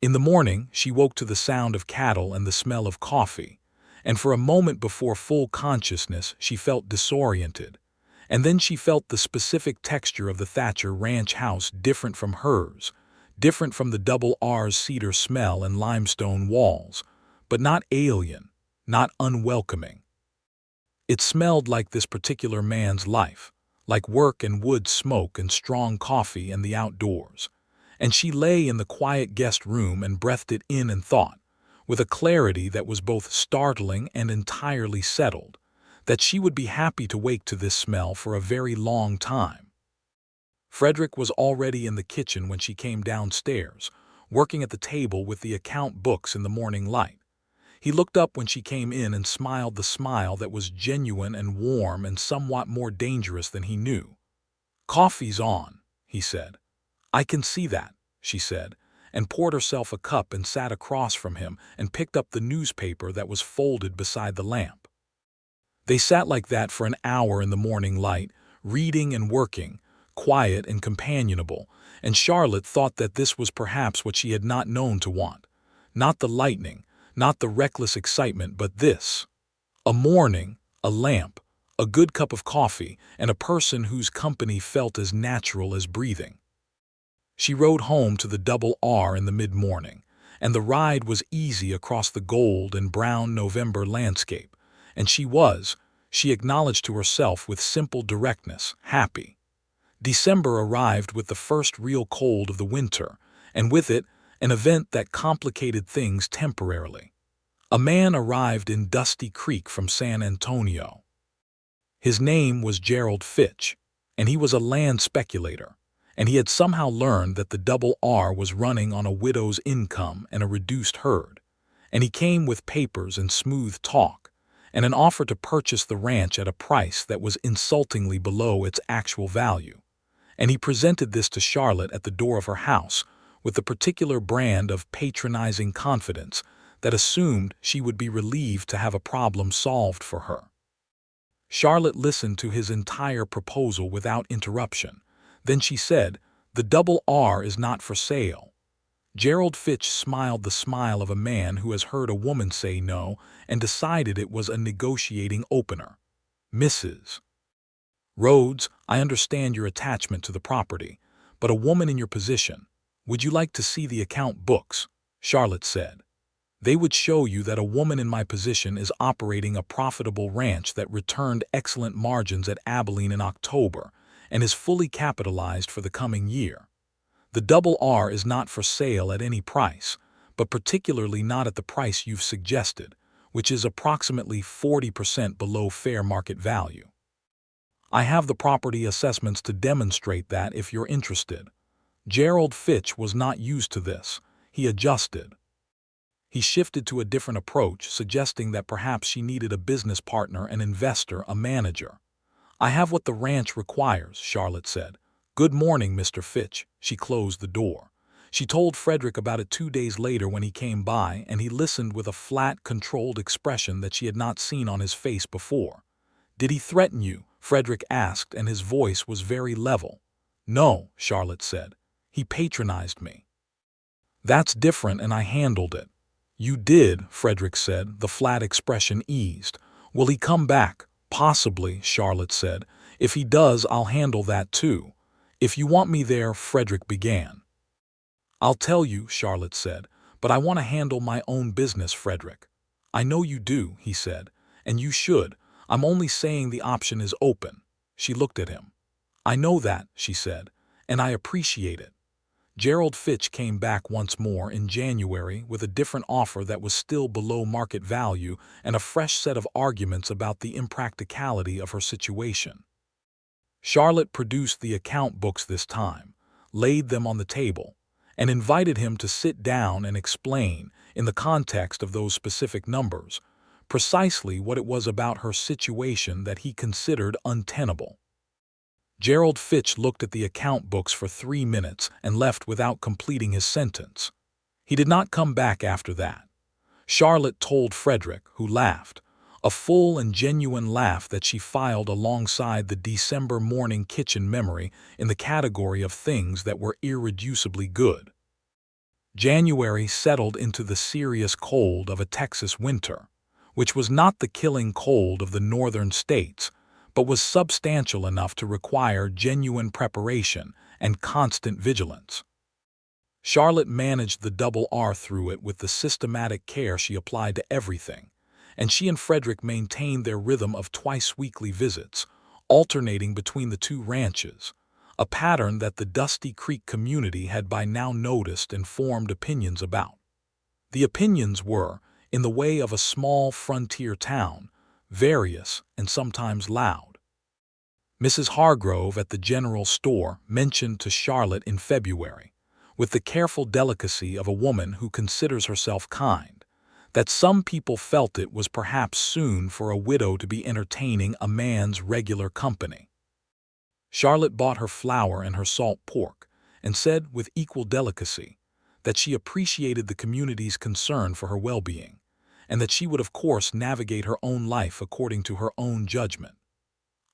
In the morning, she woke to the sound of cattle and the smell of coffee, and for a moment before full consciousness she felt disoriented, and then she felt the specific texture of the Thatcher Ranch house different from hers, different from the Double R's cedar smell and limestone walls, but not alien, not unwelcoming. It smelled like this particular man's life, like work and wood smoke and strong coffee and the outdoors, and she lay in the quiet guest room and breathed it in and thought, with a clarity that was both startling and entirely settled, that she would be happy to wake to this smell for a very long time. Frederick was already in the kitchen when she came downstairs, working at the table with the account books in the morning light. He looked up when she came in and smiled the smile that was genuine and warm and somewhat more dangerous than he knew. "Coffee's on," he said. "I can see that," she said, and poured herself a cup and sat across from him and picked up the newspaper that was folded beside the lamp. They sat like that for an hour in the morning light, reading and working, quiet and companionable, and Charlotte thought that this was perhaps what she had not known to want. Not the lightning, not the reckless excitement, but this. A morning, a lamp, a good cup of coffee, and a person whose company felt as natural as breathing. She rode home to the Double R in the mid-morning, and the ride was easy across the gold and brown November landscape, and she acknowledged to herself with simple directness, happy. December arrived with the first real cold of the winter, and with it, an event that complicated things temporarily. A man arrived in Dusty Creek from San Antonio. His name was Gerald Fitch, and he was a land speculator, and he had somehow learned that the Double R was running on a widow's income and a reduced herd, and he came with papers and smooth talk, and an offer to purchase the ranch at a price that was insultingly below its actual value, and he presented this to Charlotte at the door of her house with the particular brand of patronizing confidence that assumed she would be relieved to have a problem solved for her. Charlotte listened to his entire proposal without interruption. Then she said, "The double R is not for sale." Gerald Fitch smiled the smile of a man who has heard a woman say no and decided it was a negotiating opener. "Mrs. Rhodes, I understand your attachment to the property, but a woman in your position, would you like to see the account books?" Charlotte said. "They would show you that a woman in my position is operating a profitable ranch that returned excellent margins at Abilene in October and is fully capitalized for the coming year. The double R is not for sale at any price, but particularly not at the price you've suggested, which is approximately 40% below fair market value. I have the property assessments to demonstrate that if you're interested." Gerald Fitch was not used to this. He adjusted. He shifted to a different approach, suggesting that perhaps she needed a business partner, an investor, a manager. "I have what the ranch requires," Charlotte said. "Good morning, Mr. Fitch." She closed the door. She told Frederick about it 2 days later when he came by, and he listened with a flat, controlled expression that she had not seen on his face before. "Did he threaten you?" Frederick asked, and his voice was very level. "No," Charlotte said. "He patronized me." "That's different, and I handled it." "You did," Frederick said, the flat expression eased. "Will he come back?" "Possibly," Charlotte said. "If he does, I'll handle that too." "If you want me there," Frederick began. "I'll tell you," Charlotte said, "but I want to handle my own business, Frederick." "I know you do," he said, "and you should. I'm only saying the option is open." She looked at him. "I know that," she said, "and I appreciate it." Gerald Fitch came back once more in January with a different offer that was still below market value and a fresh set of arguments about the impracticality of her situation. Charlotte produced the account books this time, laid them on the table, and invited him to sit down and explain, in the context of those specific numbers, precisely what it was about her situation that he considered untenable. Gerald Fitch looked at the account books for 3 minutes and left without completing his sentence. He did not come back after that. Charlotte told Frederick, who laughed, a full and genuine laugh that she filed alongside the December morning kitchen memory in the category of things that were irreducibly good. January settled into the serious cold of a Texas winter, which was not the killing cold of the northern states, but was substantial enough to require genuine preparation and constant vigilance. Charlotte managed the double R through it with the systematic care she applied to everything, and she and Frederick maintained their rhythm of twice-weekly visits, alternating between the two ranches, a pattern that the Dusty Creek community had by now noticed and formed opinions about. The opinions were, in the way of a small frontier town, various and sometimes loud. Mrs. Hargrove at the general store mentioned to Charlotte in February, with the careful delicacy of a woman who considers herself kind, that some people felt it was perhaps soon for a widow to be entertaining a man's regular company. Charlotte bought her flour and her salt pork, and said with equal delicacy that she appreciated the community's concern for her well-being, and that she would of course navigate her own life according to her own judgment.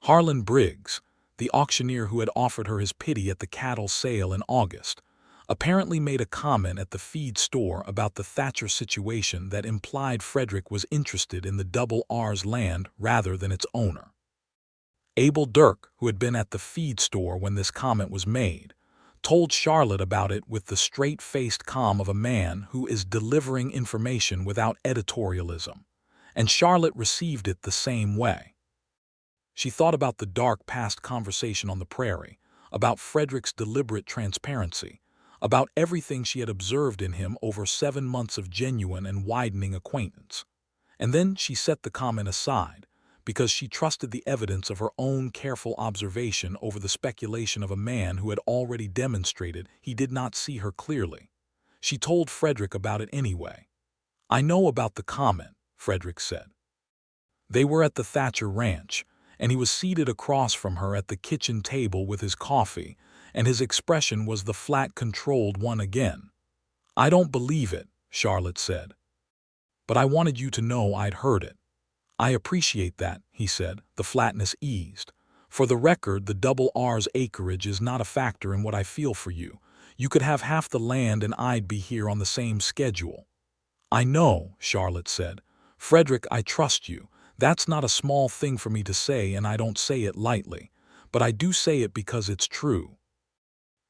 Harlan Briggs, the auctioneer who had offered her his pity at the cattle sale in August, apparently made a comment at the feed store about the Thatcher situation that implied Frederick was interested in the Double R's land rather than its owner. Abel Dirk, who had been at the feed store when this comment was made, told Charlotte about it with the straight-faced calm of a man who is delivering information without editorialism, and Charlotte received it the same way. She thought about the dark past conversation on the prairie, about Frederick's deliberate transparency, about everything she had observed in him over 7 months of genuine and widening acquaintance. And then she set the comment aside, because she trusted the evidence of her own careful observation over the speculation of a man who had already demonstrated he did not see her clearly. She told Frederick about it anyway. "I know about the comment," Frederick said. They were at the Thatcher Ranch, and he was seated across from her at the kitchen table with his coffee, and his expression was the flat, controlled one again. "I don't believe it," Charlotte said. but I wanted you to know I'd heard it." "I appreciate that," he said, the flatness eased. "For the record, the double R's acreage is not a factor in what I feel for you. You could have half the land and I'd be here on the same schedule." "I know," Charlotte said. "Frederick, I trust you. That's not a small thing for me to say, and I don't say it lightly. But I do say it because it's true."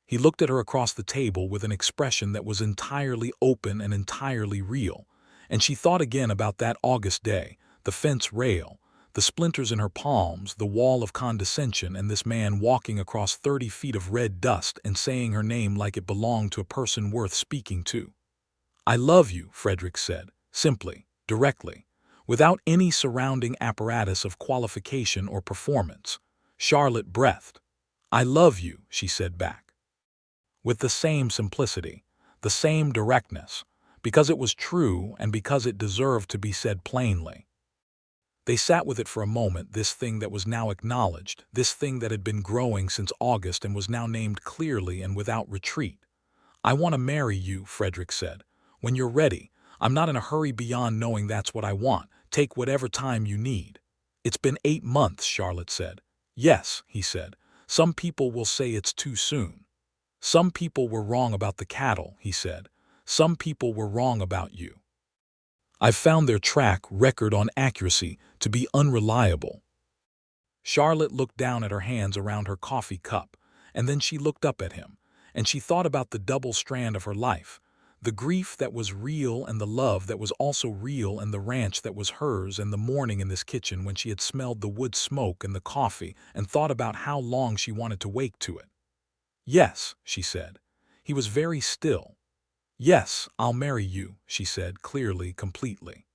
He looked at her across the table with an expression that was entirely open and entirely real, and she thought again about that August day, the fence rail, the splinters in her palms, the wall of condescension, and this man walking across 30 feet of red dust and saying her name like it belonged to a person worth speaking to. "I love you," Frederick said, simply, directly, without any surrounding apparatus of qualification or performance. Charlotte breathed. "I love you," she said back, with the same simplicity, the same directness, because it was true and because it deserved to be said plainly. They sat with it for a moment, this thing that was now acknowledged, this thing that had been growing since August and was now named clearly and without retreat. "I want to marry you," Frederick said. "When you're ready. I'm not in a hurry beyond knowing that's what I want. Take whatever time you need." "It's been 8 months," Charlotte said. "Yes," he said. "Some people will say it's too soon." "Some people were wrong about the cattle," he said. "Some people were wrong about you. I've found their track record on accuracy to be unreliable." Charlotte looked down at her hands around her coffee cup, and then she looked up at him, and she thought about the double strand of her life, the grief that was real and the love that was also real, and the ranch that was hers, and the morning in this kitchen when she had smelled the wood smoke and the coffee and thought about how long she wanted to wake to it. "Yes," she said. He was very still. "Yes, I'll marry you," she said, clearly, completely.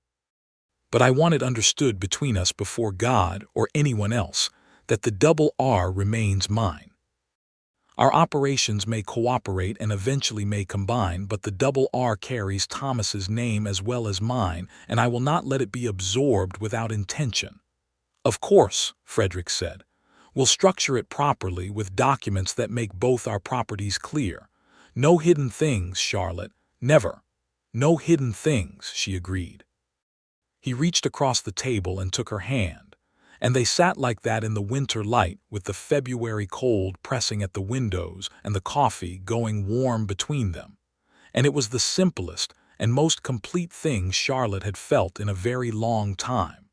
"But I want it understood between us before God or anyone else that the double R remains mine. Our operations may cooperate and eventually may combine, but the double R carries Thomas's name as well as mine, and I will not let it be absorbed without intention." "Of course," Frederick said. "We'll structure it properly with documents that make both our properties clear. No hidden things, Charlotte, never. No hidden things," she agreed. He reached across the table and took her hand, and they sat like that in the winter light with the February cold pressing at the windows and the coffee going warm between them. And it was the simplest and most complete thing Charlotte had felt in a very long time.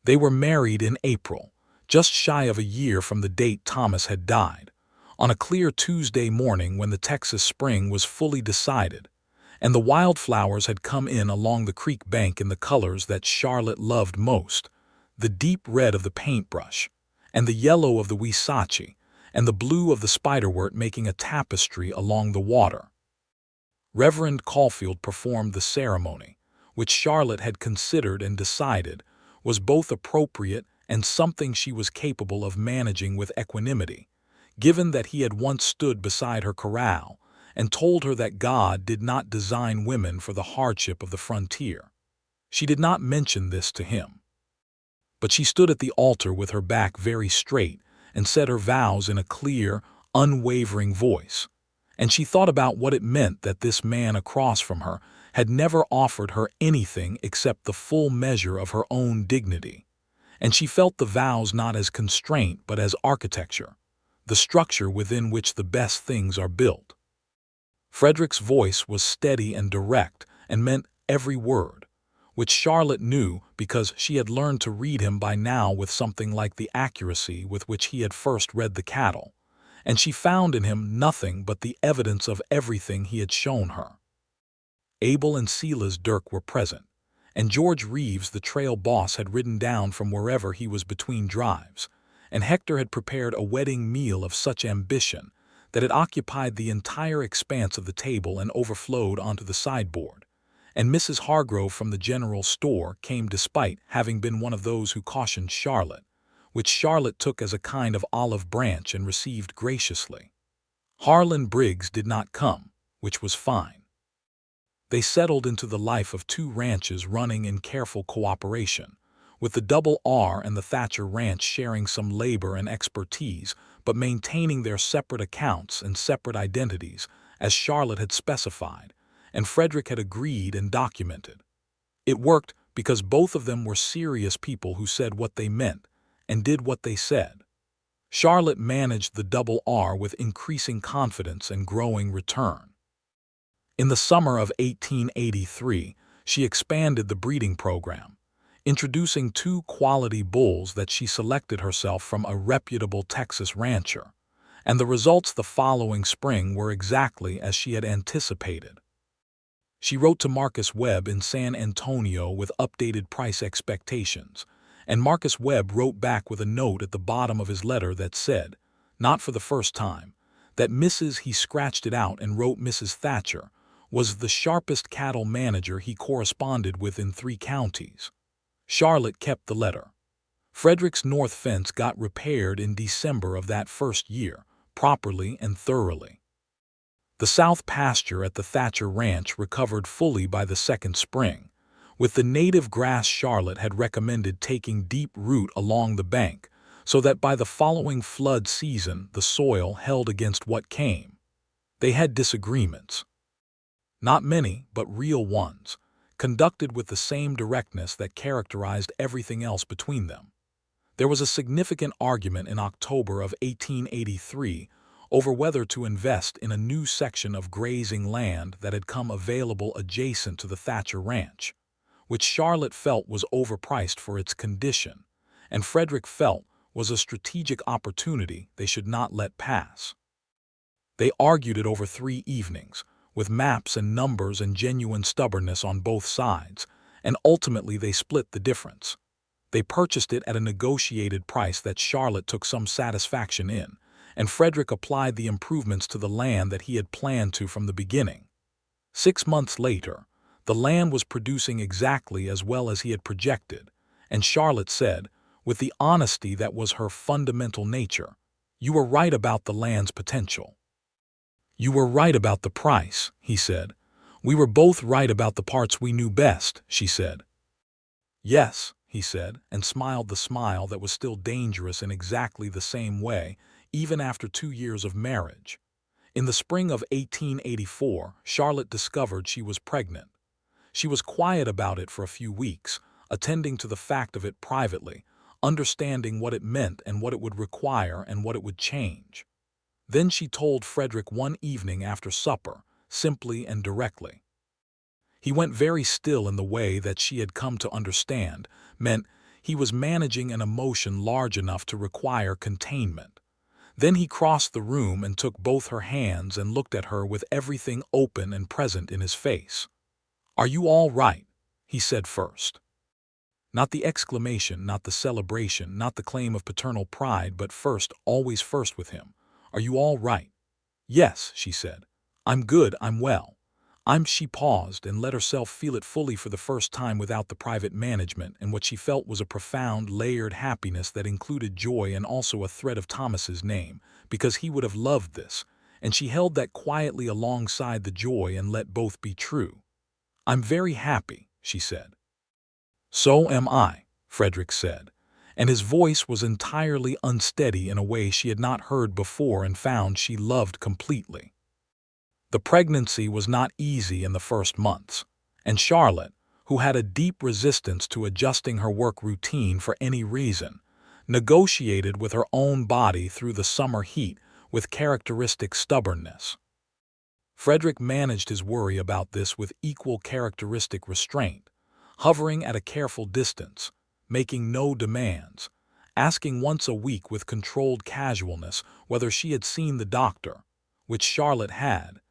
They were married in April, just shy of a year from the date Thomas had died, on a clear Tuesday morning when the Texas spring was fully decided, and the wildflowers had come in along the creek bank in the colors that Charlotte loved most, the deep red of the paintbrush, and the yellow of the Huisache, and the blue of the spiderwort making a tapestry along the water. Reverend Caulfield performed the ceremony, which Charlotte had considered and decided was both appropriate and something she was capable of managing with equanimity, given that he had once stood beside her corral and told her that God did not design women for the hardship of the frontier. She did not mention this to him. But she stood at the altar with her back very straight and said her vows in a clear, unwavering voice, and she thought about what it meant that this man across from her had never offered her anything except the full measure of her own dignity, and she felt the vows not as constraint but as architecture, the structure within which the best things are built. Frederick's voice was steady and direct and meant every word, which Charlotte knew because she had learned to read him by now with something like the accuracy with which he had first read the cattle, and she found in him nothing but the evidence of everything he had shown her. Abel and Silas Dirk were present, and George Reeves, the trail boss, had ridden down from wherever he was between drives, and Hector had prepared a wedding meal of such ambition that it occupied the entire expanse of the table and overflowed onto the sideboard, and Mrs. Hargrove from the general store came despite having been one of those who cautioned Charlotte, which Charlotte took as a kind of olive branch and received graciously. Harlan Briggs did not come, which was fine. They settled into the life of two ranches running in careful cooperation, with the Double R and the Thatcher Ranch sharing some labor and expertise, but maintaining their separate accounts and separate identities, as Charlotte had specified, and Frederick had agreed and documented. It worked because both of them were serious people who said what they meant and did what they said. Charlotte managed the double R with increasing confidence and growing return. In the summer of 1883, she expanded the breeding program, introducing 2 quality bulls that she selected herself from a reputable Texas rancher, and the results the following spring were exactly as she had anticipated. She wrote to Marcus Webb in San Antonio with updated price expectations, and Marcus Webb wrote back with a note at the bottom of his letter that said, not for the first time, that he scratched it out and wrote Mrs. Thatcher, was the sharpest cattle manager he corresponded with in 3 counties. Charlotte kept the letter. Frederick's north fence got repaired in December of that first year, properly and thoroughly. The south pasture at the Thatcher Ranch recovered fully by the second spring, with the native grass Charlotte had recommended taking deep root along the bank, so that by the following flood season the soil held against what came. They had disagreements. Not many, but real ones, conducted with the same directness that characterized everything else between them. There was a significant argument in October of 1883 over whether to invest in a new section of grazing land that had come available adjacent to the Thatcher Ranch, which Charlotte felt was overpriced for its condition, and Frederick felt was a strategic opportunity they should not let pass. They argued it over 3 evenings, with maps and numbers and genuine stubbornness on both sides, and ultimately they split the difference. They purchased it at a negotiated price that Charlotte took some satisfaction in, and Frederick applied the improvements to the land that he had planned to from the beginning. 6 months later, the land was producing exactly as well as he had projected, and Charlotte said, with the honesty that was her fundamental nature, "You were right about the land's potential." "You were right about the price," he said. "We were both right about the parts we knew best," she said. "Yes," he said, and smiled the smile that was still dangerous in exactly the same way, even after 2 years of marriage. In the spring of 1884, Charlotte discovered she was pregnant. She was quiet about it for a few weeks, attending to the fact of it privately, understanding what it meant and what it would require and what it would change. Then she told Frederick one evening after supper, simply and directly. He went very still in the way that she had come to understand, meant he was managing an emotion large enough to require containment. Then he crossed the room and took both her hands and looked at her with everything open and present in his face. "Are you all right?" he said first. Not the exclamation, not the celebration, not the claim of paternal pride, but first, always first with him. "Are you all right?" "Yes," she said. "I'm good, I'm well. She paused and let herself feel it fully for the first time without the private management, and what she felt was a profound, layered happiness that included joy and also a thread of Thomas's name, because he would have loved this, and she held that quietly alongside the joy and let both be true. "I'm very happy," she said. "So am I," Frederick said, and his voice was entirely unsteady in a way she had not heard before and found she loved completely. The pregnancy was not easy in the first months, and Charlotte, who had a deep resistance to adjusting her work routine for any reason, negotiated with her own body through the summer heat with characteristic stubbornness. Frederick managed his worry about this with equal characteristic restraint, hovering at a careful distance, making no demands, asking once a week with controlled casualness whether she had seen the doctor, which Charlotte had,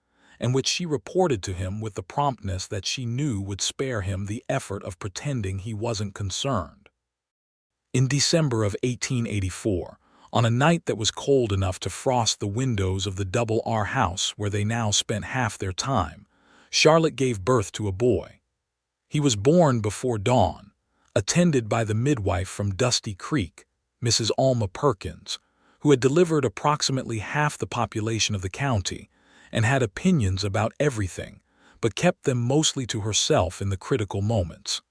and which she reported to him with the promptness that she knew would spare him the effort of pretending he wasn't concerned. In December of 1884, on a night that was cold enough to frost the windows of the Double R house where they now spent half their time, Charlotte gave birth to a boy. He was born before dawn, attended by the midwife from Dusty Creek, Mrs. Alma Perkins, who had delivered approximately half the population of the county, and had opinions about everything, but kept them mostly to herself in the critical moments.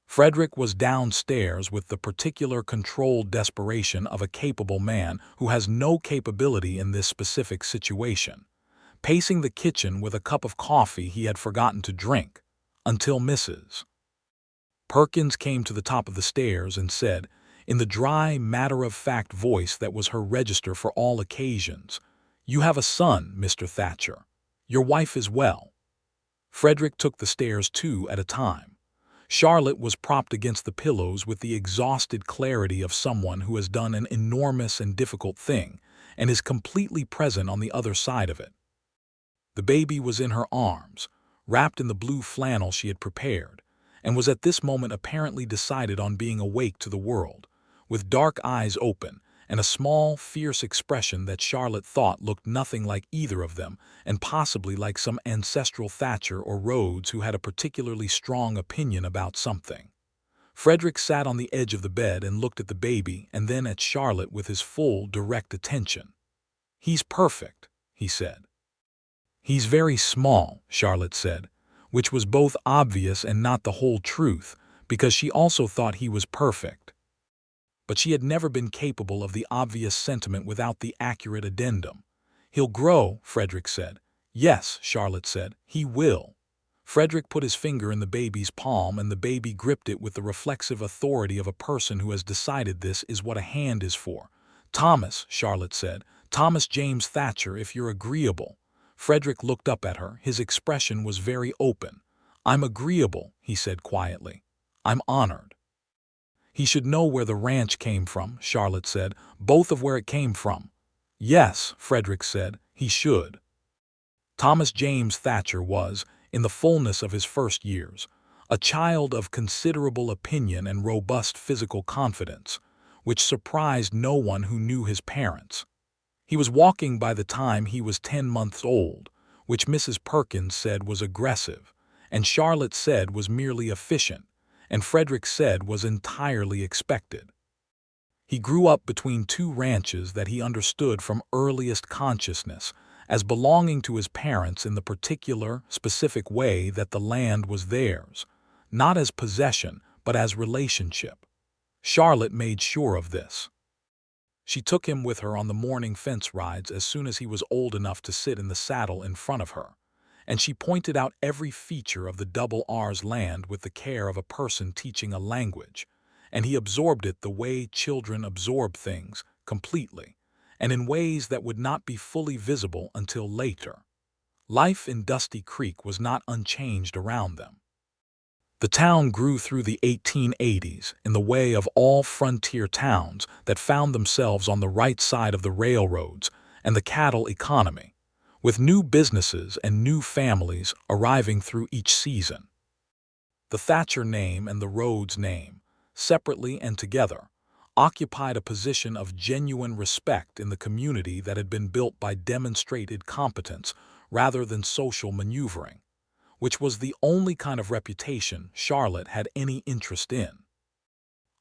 Frederick was downstairs with the particular controlled desperation of a capable man who has no capability in this specific situation, pacing the kitchen with a cup of coffee he had forgotten to drink, until Mrs. Perkins came to the top of the stairs and said, in the dry, matter-of-fact voice that was her register for all occasions, "You have a son, Mr. Thatcher. Your wife is well." Frederick took the stairs 2 at a time. Charlotte was propped against the pillows with the exhausted clarity of someone who has done an enormous and difficult thing and is completely present on the other side of it. The baby was in her arms, wrapped in the blue flannel she had prepared, and was at this moment apparently decided on being awake to the world, with dark eyes open and a small, fierce expression that Charlotte thought looked nothing like either of them, and possibly like some ancestral Thatcher or Rhodes who had a particularly strong opinion about something. Frederick sat on the edge of the bed and looked at the baby and then at Charlotte with his full, direct attention. "He's perfect," he said. "He's very small," Charlotte said, which was both obvious and not the whole truth, because she also thought he was perfect. But she had never been capable of the obvious sentiment without the accurate addendum. "He'll grow," Frederick said. "Yes," Charlotte said, "he will." Frederick put his finger in the baby's palm and the baby gripped it with the reflexive authority of a person who has decided this is what a hand is for. "Thomas," Charlotte said, "Thomas James Thatcher, if you're agreeable." Frederick looked up at her. His expression was very open. "I'm agreeable," he said quietly. "I'm honored." "He should know where the ranch came from," Charlotte said, "both of where it came from." "Yes," Frederick said, "he should." Thomas James Thatcher was, in the fullness of his first years, a child of considerable opinion and robust physical confidence, which surprised no one who knew his parents. He was walking by the time he was 10 months old, which Mrs. Perkins said was aggressive, and Charlotte said was merely efficient, and Frederick said was entirely expected. He grew up between 2 ranches that he understood from earliest consciousness as belonging to his parents in the particular, specific way that the land was theirs, not as possession but as relationship. Charlotte made sure of this. She took him with her on the morning fence rides as soon as he was old enough to sit in the saddle in front of her, and she pointed out every feature of the Double R's land with the care of a person teaching a language, and he absorbed it the way children absorb things, completely, and in ways that would not be fully visible until later. Life in Dusty Creek was not unchanged around them. The town grew through the 1880s in the way of all frontier towns that found themselves on the right side of the railroads and the cattle economy, with new businesses and new families arriving through each season. The Thatcher name and the Rhodes name, separately and together, occupied a position of genuine respect in the community that had been built by demonstrated competence rather than social maneuvering, which was the only kind of reputation Charlotte had any interest in.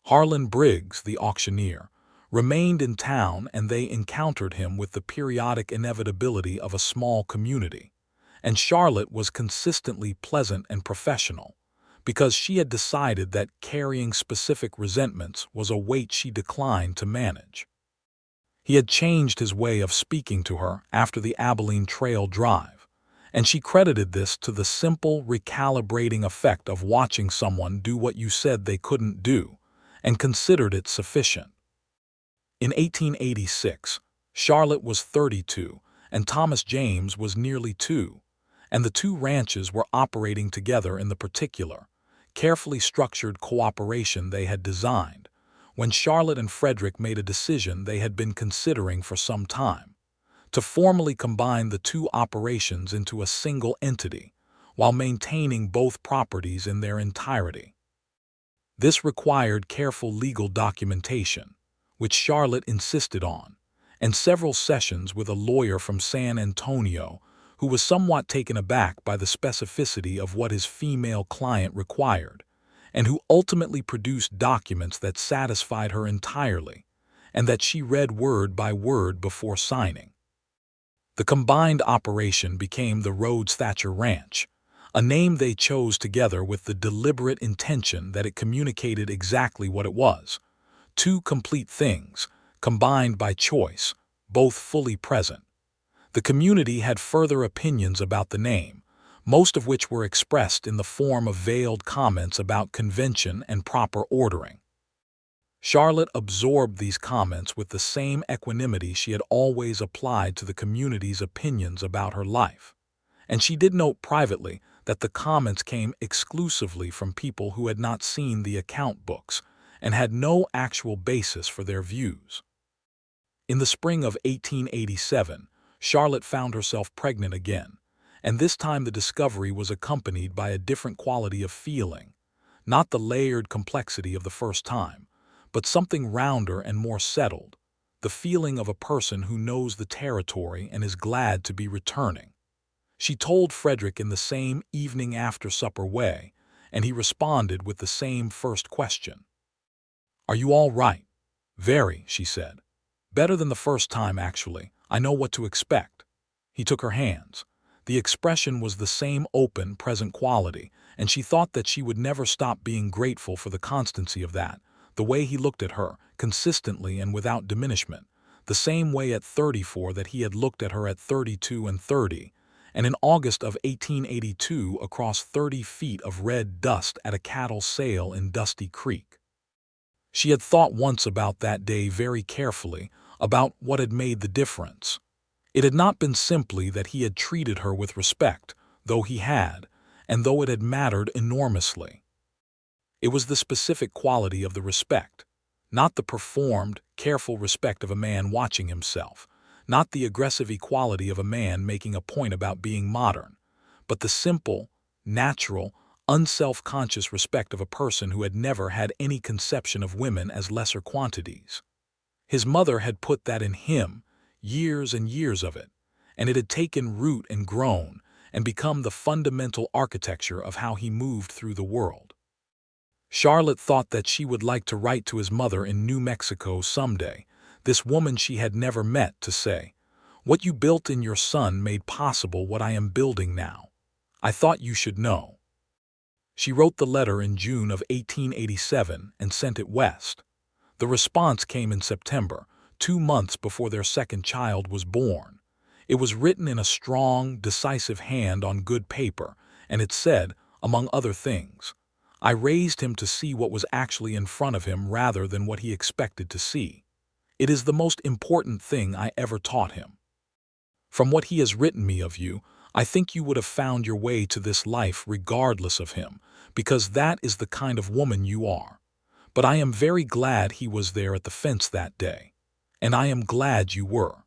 Harlan Briggs, the auctioneer, remained in town, and they encountered him with the periodic inevitability of a small community, and Charlotte was consistently pleasant and professional, because she had decided that carrying specific resentments was a weight she declined to manage. He had changed his way of speaking to her after the Abilene Trail drive, and she credited this to the simple, recalibrating effect of watching someone do what you said they couldn't do, and considered it sufficient. In 1886, Charlotte was 32 and Thomas James was nearly 2, and the 2 ranches were operating together in the particular, carefully structured cooperation they had designed, when Charlotte and Frederick made a decision they had been considering for some time, to formally combine the 2 operations into a single entity, while maintaining both properties in their entirety. This required careful legal documentation, which Charlotte insisted on, and several sessions with a lawyer from San Antonio who was somewhat taken aback by the specificity of what his female client required, and who ultimately produced documents that satisfied her entirely, and that she read word by word before signing. The combined operation became the Rhodes-Thatcher Ranch, a name they chose together with the deliberate intention that it communicated exactly what it was: 2 complete things, combined by choice, both fully present. The community had further opinions about the name, most of which were expressed in the form of veiled comments about convention and proper ordering. Charlotte absorbed these comments with the same equanimity she had always applied to the community's opinions about her life, and she did note privately that the comments came exclusively from people who had not seen the account books and had no actual basis for their views. In the spring of 1887, Charlotte found herself pregnant again, and this time the discovery was accompanied by a different quality of feeling, not the layered complexity of the first time, but something rounder and more settled, the feeling of a person who knows the territory and is glad to be returning. She told Frederick in the same evening after supper way, and he responded with the same first question. "Are you all right?" "Very," she said. "Better than the first time, actually. I know what to expect." He took her hands. The expression was the same open, present quality, and she thought that she would never stop being grateful for the constancy of that, the way he looked at her, consistently and without diminishment, the same way at 34 that he had looked at her at 32 and 30, and in August of 1882 across 30 feet of red dust at a cattle sale in Dusty Creek. She had thought once about that day very carefully, about what had made the difference. It had not been simply that he had treated her with respect, though he had, and though it had mattered enormously. It was the specific quality of the respect, not the performed, careful respect of a man watching himself, not the aggressive equality of a man making a point about being modern, but the simple, natural, unself-conscious respect of a person who had never had any conception of women as lesser quantities. His mother had put that in him, years and years of it, and it had taken root and grown and become the fundamental architecture of how he moved through the world. Charlotte thought that she would like to write to his mother in New Mexico someday, this woman she had never met, to say, "What you built in your son made possible what I am building now. I thought you should know." She wrote the letter in June of 1887 and sent it west. The response came in September, 2 months before their second child was born. It was written in a strong, decisive hand on good paper, and it said, among other things, "I raised him to see what was actually in front of him rather than what he expected to see. It is the most important thing I ever taught him. From what he has written me of you, I think you would have found your way to this life regardless of him, because that is the kind of woman you are. But I am very glad he was there at the fence that day, and I am glad you were."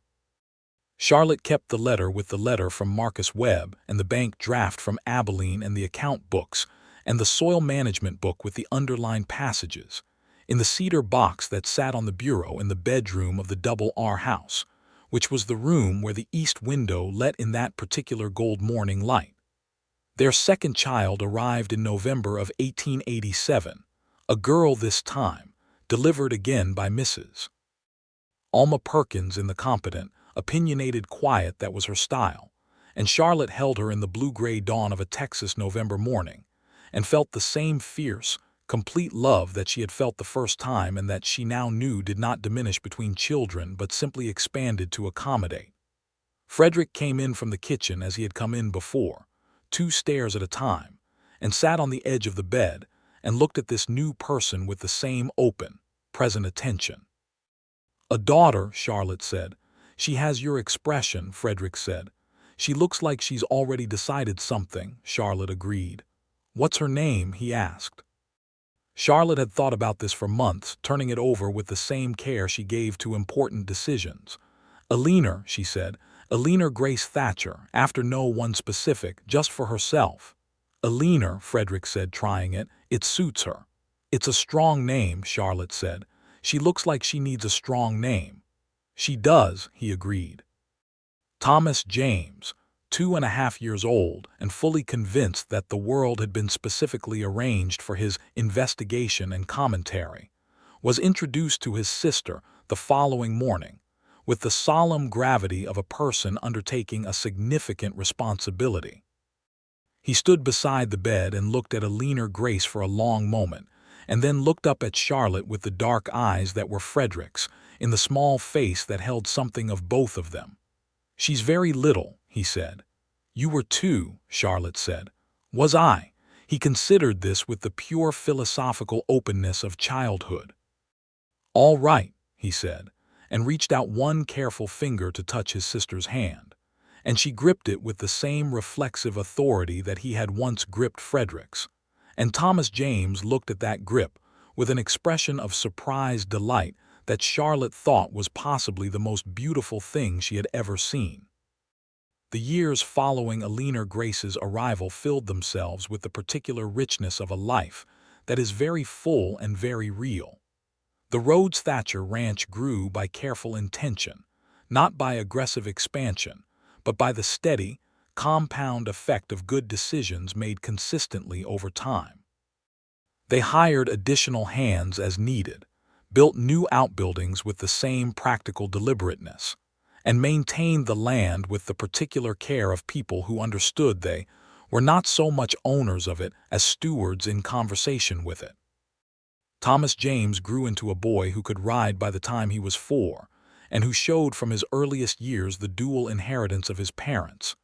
Charlotte kept the letter with the letter from Marcus Webb and the bank draft from Abilene and the account books and the soil management book with the underlined passages in the cedar box that sat on the bureau in the bedroom of the Double R house, which was the room where the east window let in that particular gold morning light. Their second child arrived in November of 1887, a girl this time, delivered again by Mrs. Alma Perkins in the competent, opinionated quiet that was her style, and Charlotte held her in the blue-gray dawn of a Texas November morning, and felt the same fierce, complete love that she had felt the first time and that she now knew did not diminish between children but simply expanded to accommodate. Frederick came in from the kitchen as he had come in before, 2 stairs at a time, and sat on the edge of the bed and looked at this new person with the same open, present attention. "A daughter," Charlotte said. "She has your expression," Frederick said. "She looks like she's already decided something," Charlotte agreed. "What's her name?" he asked. Charlotte had thought about this for months, turning it over with the same care she gave to important decisions. "Eleanor," she said. "Eleanor Grace Thatcher, after no one specific, just for herself." "Eleanor," Frederick said, trying it. "It suits her." "It's a strong name," Charlotte said. "She looks like she needs a strong name." "She does," he agreed. Thomas James, 2.5 years old and fully convinced that the world had been specifically arranged for his investigation and commentary, was introduced to his sister the following morning with the solemn gravity of a person undertaking a significant responsibility. He stood beside the bed and looked at Eleanor Grace for a long moment, and then looked up at Charlotte with the dark eyes that were Frederick's, in the small face that held something of both of them. "She's very little," he said. You were too, Charlotte said. Was I? He considered this with the pure philosophical openness of childhood. All right, he said, and reached out one careful finger to touch his sister's hand, and she gripped it with the same reflexive authority that he had once gripped Frederick's. And Thomas James looked at that grip with an expression of surprised delight that Charlotte thought was possibly the most beautiful thing she had ever seen. The years following Alina Grace's arrival filled themselves with the particular richness of a life that is very full and very real. The Rhodes Thatcher ranch grew by careful intention, not by aggressive expansion, but by the steady, compound effect of good decisions made consistently over time. They hired additional hands as needed, built new outbuildings with the same practical deliberateness, and maintained the land with the particular care of people who understood they were not so much owners of it as stewards in conversation with it. Thomas James grew into a boy who could ride by the time he was 4, and who showed from his earliest years the dual inheritance of his parents,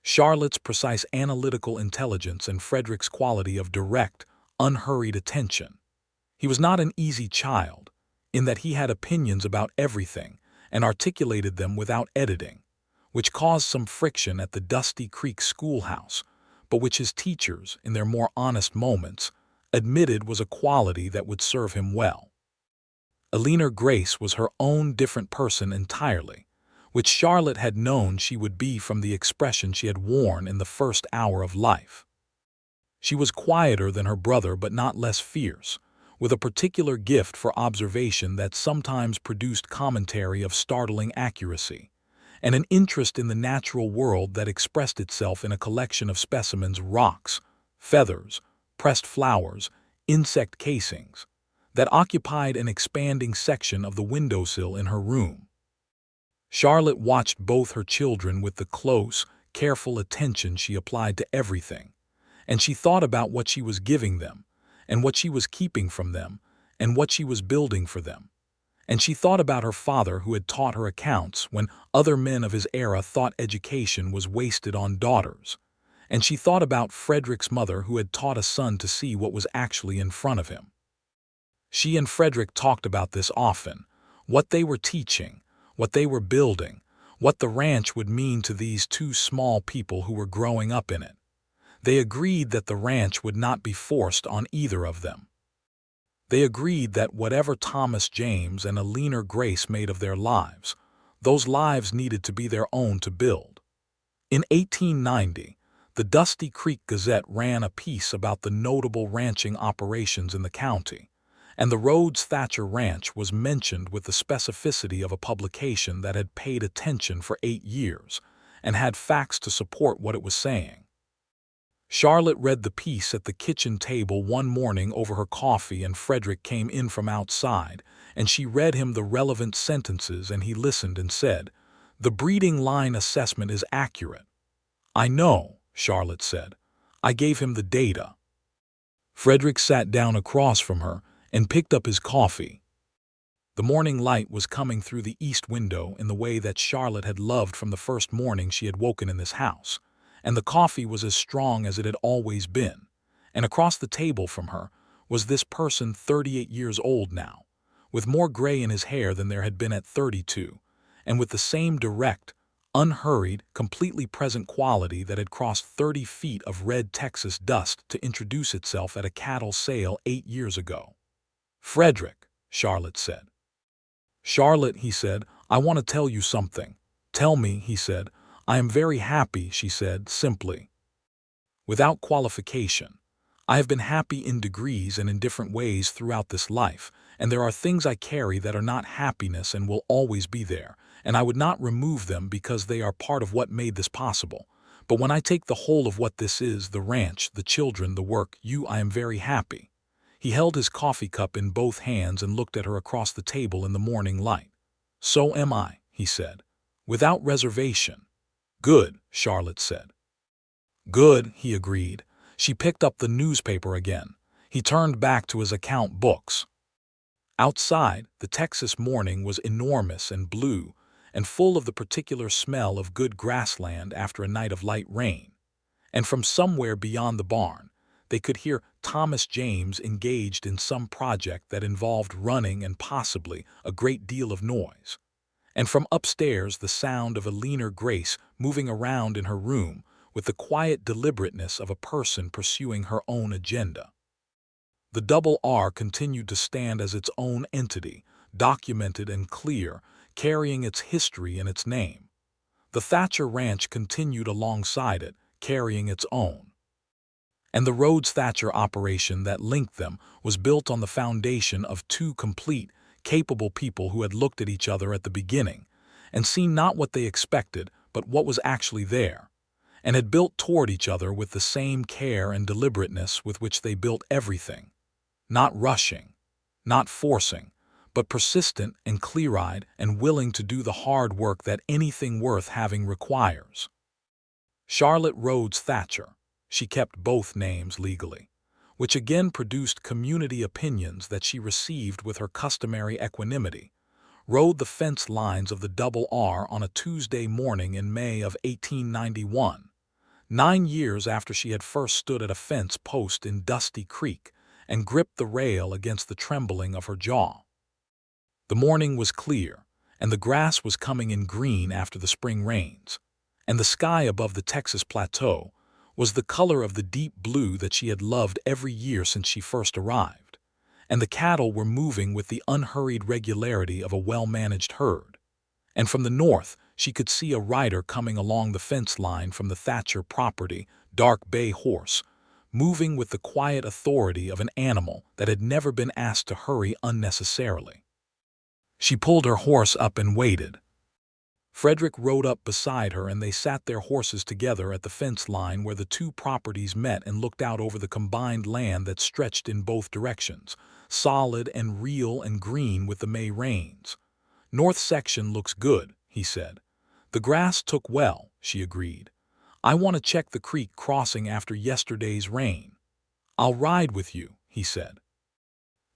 Charlotte's precise analytical intelligence and Frederick's quality of direct, unhurried attention. He was not an easy child, in that he had opinions about everything and articulated them without editing, which caused some friction at the Dusty Creek schoolhouse, but which his teachers, in their more honest moments, admitted was a quality that would serve him well. Alina Grace was her own different person entirely, which Charlotte had known she would be from the expression she had worn in the first hour of life. She was quieter than her brother but not less fierce, with a particular gift for observation that sometimes produced commentary of startling accuracy, and an interest in the natural world that expressed itself in a collection of specimens, rocks, feathers, pressed flowers, insect casings, that occupied an expanding section of the windowsill in her room. Charlotte watched both her children with the close, careful attention she applied to everything, and she thought about what she was giving them, and what she was keeping from them, and what she was building for them. And she thought about her father who had taught her accounts when other men of his era thought education was wasted on daughters. And she thought about Frederick's mother who had taught a son to see what was actually in front of him. She and Frederick talked about this often, what they were teaching, what they were building, what the ranch would mean to these two small people who were growing up in it. They agreed that the ranch would not be forced on either of them. They agreed that whatever Thomas James and Alina Grace made of their lives, those lives needed to be their own to build. In 1890, the Dusty Creek Gazette ran a piece about the notable ranching operations in the county, and the Rhodes Thatcher Ranch was mentioned with the specificity of a publication that had paid attention for 8 years and had facts to support what it was saying. Charlotte read the piece at the kitchen table one morning over her coffee, and Frederick came in from outside, and she read him the relevant sentences, and he listened and said, "The breeding line assessment is accurate." "I know," Charlotte said. "I gave him the data." Frederick sat down across from her and picked up his coffee. The morning light was coming through the east window in the way that Charlotte had loved from the first morning she had woken in this house, and the coffee was as strong as it had always been, and across the table from her was this person 38 years old now, with more gray in his hair than there had been at 32, and with the same direct, unhurried, completely present quality that had crossed 30 feet of red Texas dust to introduce itself at a cattle sale 8 years ago. "Frederick," Charlotte said. "Charlotte," he said, "I want to tell you something." "Tell me," he said. "I am very happy," she said, simply, without qualification. "I have been happy in degrees and in different ways throughout this life, and there are things I carry that are not happiness and will always be there, and I would not remove them because they are part of what made this possible. But when I take the whole of what this is, the ranch, the children, the work, I am very happy." He held his coffee cup in both hands and looked at her across the table in the morning light. "So am I," he said, without reservation. "Good," Charlotte said. "Good," he agreed. She picked up the newspaper again. He turned back to his account books. Outside, the Texas morning was enormous and blue, and full of the particular smell of good grassland after a night of light rain. And from somewhere beyond the barn, they could hear Thomas James engaged in some project that involved running and possibly a great deal of noise. And from upstairs the sound of a leaner Grace moving around in her room with the quiet deliberateness of a person pursuing her own agenda. The double R continued to stand as its own entity, documented and clear, carrying its history in its name. The Thatcher Ranch continued alongside it, carrying its own. And the Rhodes-Thatcher operation that linked them was built on the foundation of two complete, capable people who had looked at each other at the beginning and seen not what they expected but what was actually there, and had built toward each other with the same care and deliberateness with which they built everything. Not rushing, not forcing, but persistent and clear-eyed and willing to do the hard work that anything worth having requires. Charlotte Rhodes Thatcher, she kept both names legally, which again produced community opinions that she received with her customary equanimity, rode the fence lines of the double R on a Tuesday morning in May of 1891, 9 years after she had first stood at a fence post in Dusty Creek and gripped the rail against the trembling of her jaw. The morning was clear, and the grass was coming in green after the spring rains, and the sky above the Texas plateau was the color of the deep blue that she had loved every year since she first arrived, and the cattle were moving with the unhurried regularity of a well-managed herd. And from the north she could see a rider coming along the fence line from the Thatcher property, dark bay horse, moving with the quiet authority of an animal that had never been asked to hurry unnecessarily. She pulled her horse up and waited. Frederick rode up beside her and they sat their horses together at the fence line where the two properties met and looked out over the combined land that stretched in both directions, solid and real and green with the May rains. "North section looks good," he said. "The grass took well," she agreed. "I want to check the creek crossing after yesterday's rain." "I'll ride with you," he said.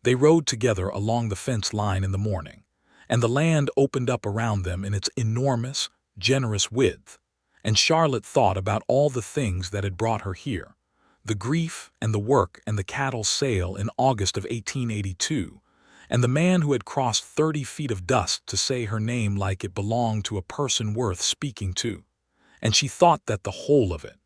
They rode together along the fence line in the morning, and the land opened up around them in its enormous, generous width, and Charlotte thought about all the things that had brought her here, the grief and the work and the cattle sale in August of 1882, and the man who had crossed 30 feet of dust to say her name like it belonged to a person worth speaking to, and she thought that the whole of it,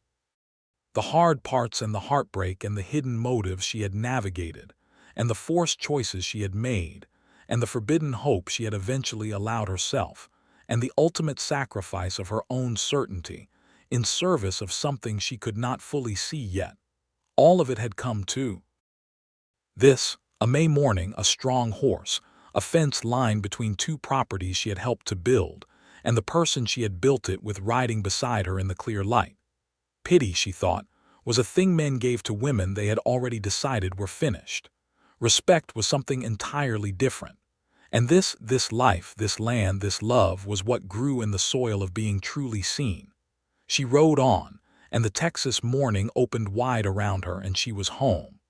the hard parts and the heartbreak and the hidden motives she had navigated, and the forced choices she had made, and the forbidden hope she had eventually allowed herself, and the ultimate sacrifice of her own certainty, in service of something she could not fully see yet. All of it had come to this, a May morning, a strong horse, a fence line between two properties she had helped to build, and the person she had built it with riding beside her in the clear light. Pity, she thought, was a thing men gave to women they had already decided were finished. Respect was something entirely different. And this life, this land, this love was what grew in the soil of being truly seen. She rode on, and the Texas morning opened wide around her and she was home.